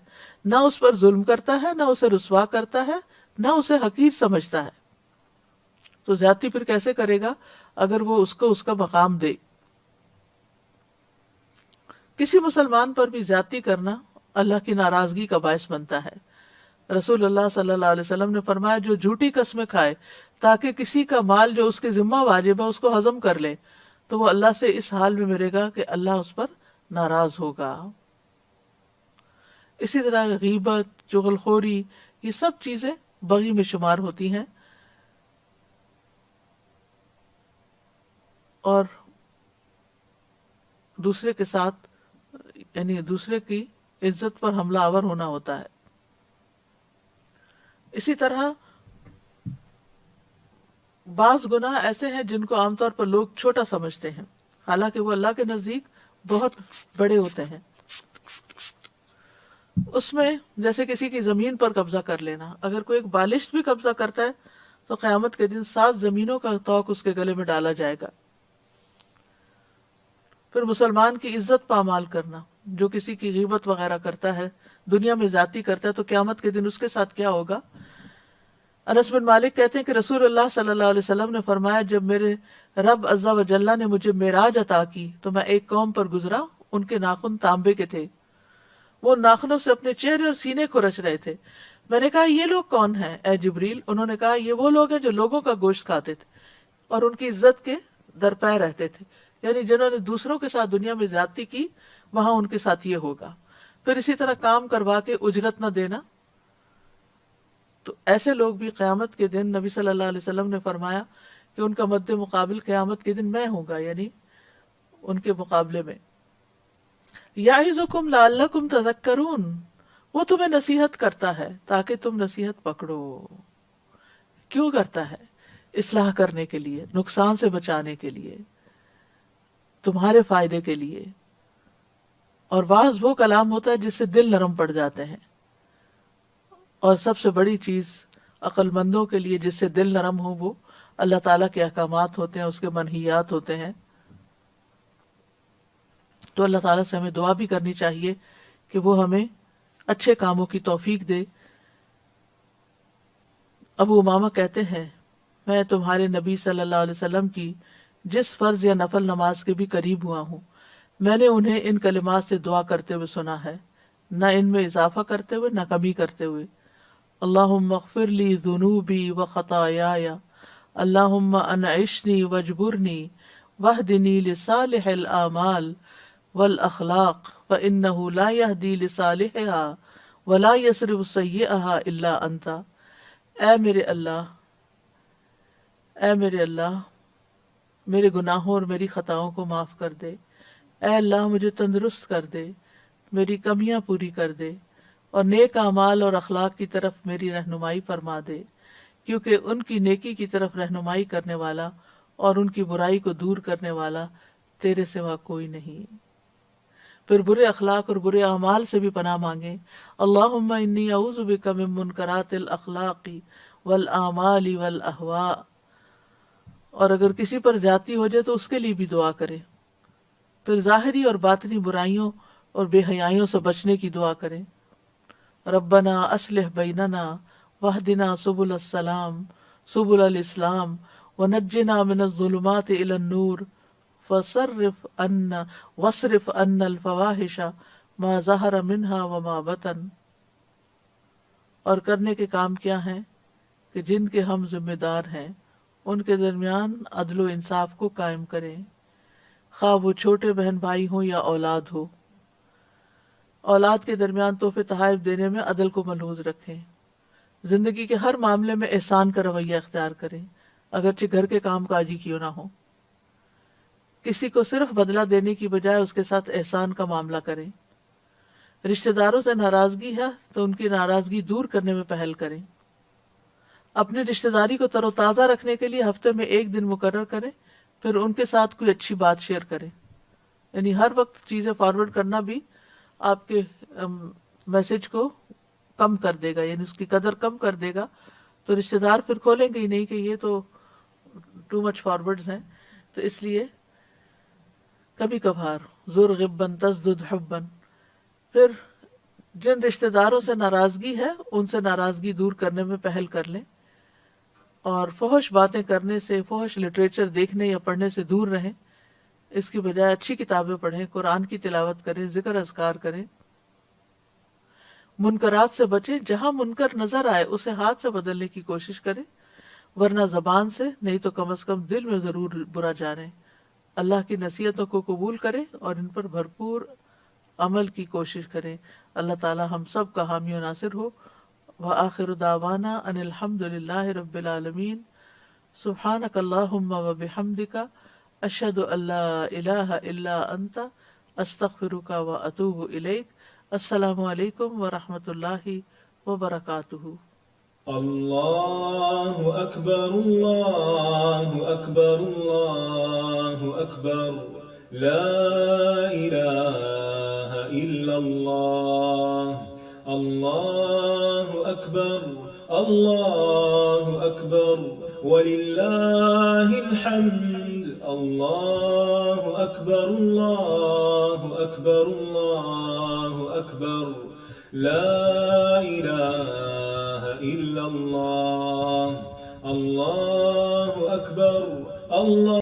نہ اس پر ظلم کرتا ہے، نہ اسے رسوا کرتا ہے، نہ اسے حقیر سمجھتا ہے. تو زیادتی پھر کیسے کرے گا اگر وہ اس کو اس کا مقام دے. کسی مسلمان پر بھی زیادتی کرنا اللہ کی ناراضگی کا باعث بنتا ہے. رسول اللہ صلی اللہ علیہ وسلم نے فرمایا جو جھوٹی قسمیں کھائے تاکہ کسی کا مال جو اس کے ذمہ واجب ہے اس کو ہضم کر لے تو وہ اللہ سے اس حال میں مرے گا کہ اللہ اس پر ناراض ہوگا. اسی طرح غیبت، چغل خوری، یہ سب چیزیں بغی میں شمار ہوتی ہیں. اور دوسرے کے ساتھ یعنی دوسرے کی عزت پر حملہ آور ہونا ہوتا ہے. اسی طرح بعض گناہ ایسے ہیں جن کو عام طور پر لوگ چھوٹا سمجھتے ہیں حالانکہ وہ اللہ کے نزدیک بہت بڑے ہوتے ہیں. اس میں جیسے کسی کی زمین پر قبضہ کر لینا، اگر کوئی ایک بالشت بھی قبضہ کرتا ہے تو قیامت کے دن 7 زمینوں کا طوق اس کے گلے میں ڈالا جائے گا. پھر مسلمان کی عزت پامال کرنا، جو کسی کی غیبت وغیرہ کرتا ہے، دنیا میں زیادتی کرتا ہے تو قیامت کے دن اس کے ساتھ کیا ہوگا. انس بن مالک کہتے ہیں کہ رسول اللہ صلی اللہ علیہ وسلم نے فرمایا جب میرے رب عز و جل نے مجھے معراج عطا کی تو میں ایک قوم پر گزرا، ان کے ناخن تانبے کے تھے، وہ ناخنوں سے اپنے چہرے اور سینے کھرچ رہے تھے. میں نے کہا یہ لوگ کون ہیں اے جبریل؟ انہوں نے کہا یہ وہ لوگ ہیں جو لوگوں کا گوشت کھاتے تھے اور ان کی عزت کے درپے رہتے تھے، یعنی جنہوں نے دوسروں کے ساتھ دنیا میں زیادتی کی وہاں ان کے ساتھ یہ ہوگا. پھر اسی طرح کام کروا کے اجرت نہ دینا، تو ایسے لوگ بھی قیامت کے دن نبی صلی اللہ علیہ وسلم نے فرمایا کہ ان کا مد مقابل قیامت کے دن میں ہوں گا، یعنی ان کے مقابلے میں. یعظکم لعلکم تذکرون، وہ تمہیں نصیحت کرتا ہے تاکہ تم نصیحت پکڑو. کیوں کرتا ہے؟ اصلاح کرنے کے لیے، نقصان سے بچانے کے لیے، تمہارے فائدے کے لیے. اور واعظ وہ کلام ہوتا ہے جس سے دل نرم پڑ جاتے ہیں، اور سب سے بڑی چیز عقل مندوں کے لیے جس سے دل نرم ہو وہ اللہ تعالیٰ کے احکامات ہوتے ہیں، اس کے منہیات ہوتے ہیں. تو اللہ تعالیٰ سے ہمیں دعا بھی کرنی چاہیے کہ وہ ہمیں اچھے کاموں کی توفیق دے. ابو امامہ کہتے ہیں میں تمہارے نبی صلی اللہ علیہ وسلم کی جس فرض یا نفل نماز کے بھی قریب ہوا ہوں میں نے انہیں ان کلمات سے دعا کرتے ہوئے سنا ہے، نہ ان میں اضافہ کرتے ہوئے نہ کمی کرتے ہوئے. اللہم اغفر لی ذنوبی و خطایای، اللہم انعشنی واجبرنی واہدنی لصالح الاعمال والاخلاق فانہ لا یہدی لصالحها ولا یصرف سیئها الا انت. اے میرے اللہ، اے میرے اللہ، میرے گناہوں اور میری خطاؤں کو معاف کر دے. اے اللہ مجھے تندرست کر دے، میری کمیاں پوری کر دے، اور نیک اعمال اور اخلاق کی طرف میری رہنمائی فرما دے، کیونکہ ان کی نیکی کی طرف رہنمائی کرنے والا اور ان کی برائی کو دور کرنے والا تیرے سوا کوئی نہیں. پھر برے اخلاق اور برے اعمال سے بھی پناہ مانگے. اللہم انی اعوذ بک من منکرات الاخلاق والاعمال والاہواء. اور اگر کسی پر زیادتی ہو جائے تو اس کے لیے بھی دعا کرے. پھر ظاہری اور باطنی برائیوں اور بے حیائیوں سے بچنے کی دعا کریں. ربنا اصلح بیننا واہدنا سبل السلام سبل الاسلام ونجنا من الظلمات الى النور واصرف عنا الفواحش ما ظہر منها وما بطن. اور کرنے کے کام کیا ہیں کہ جن کے ہم ذمہ دار ہیں ان کے درمیان عدل و انصاف کو قائم کریں، خواہ وہ چھوٹے بہن بھائی ہوں یا اولاد ہو. اولاد کے درمیان تحفے تحائف دینے میں عدل کو ملحوظ رکھیں. زندگی کے ہر معاملے میں احسان کا رویہ اختیار کریں، اگرچہ گھر کے کام کاج ہی کیوں نہ ہو. کسی کو صرف بدلہ دینے کی بجائے اس کے ساتھ احسان کا معاملہ کریں. رشتہ داروں سے ناراضگی ہے تو ان کی ناراضگی دور کرنے میں پہل کریں. اپنی رشتہ داری کو تر و تازہ رکھنے کے لیے ہفتے میں 1 دن مقرر کریں، پھر ان کے ساتھ کوئی اچھی بات شیئر کریں. یعنی ہر وقت چیزیں فارورڈ کرنا بھی آپ کے میسج کو کم کر دے گا، یعنی اس کی قدر کم کر دے گا. تو رشتہ دار پھر کھولیں گے ہی نہیں کہ یہ تو ٹو مچ فارورڈز ہیں. تو اس لیے کبھی کبھار زر غبن تزدد حبن، پھر جن رشتہ داروں سے ناراضگی ہے ان سے ناراضگی دور کرنے میں پہل کر لیں، اور فحش باتیں کرنے سے، فحش لٹریچر دیکھنے یا پڑھنے سے دور رہیں. اس کی بجائے اچھی کتابیں پڑھیں، قرآن کی تلاوت کریں، ذکر اذکار کریں. منکرات سے بچیں، جہاں منکر نظر آئے اسے ہاتھ سے بدلنے کی کوشش کریں، ورنہ زبان سے نہیں تو کم از کم دل میں ضرور برا جانیں. اللہ کی نصیحتوں کو قبول کریں اور ان پر بھرپور عمل کی کوشش کریں. اللہ تعالی ہم سب کا حامی و ناصر ہو. وآخر دعوانا ان الحمد للہ رب العالمین. سبحانک اللہم و بحمدک، اشہد ان لا الہ الا انت، استغفرک و اتوب الیک. السلام علیکم ورحمۃ اللہ وبرکاتہ. اللہ اکبر اللہ اکبر اللہ اکبر، لا الہ الا اللہ. اللہ اکبر اللہ اکبر وللہ الحمد. اللہ اکبر اللہ اکبر اللہ اکبر، لا الہ الا اللہ. اللہ اکبر اللہ.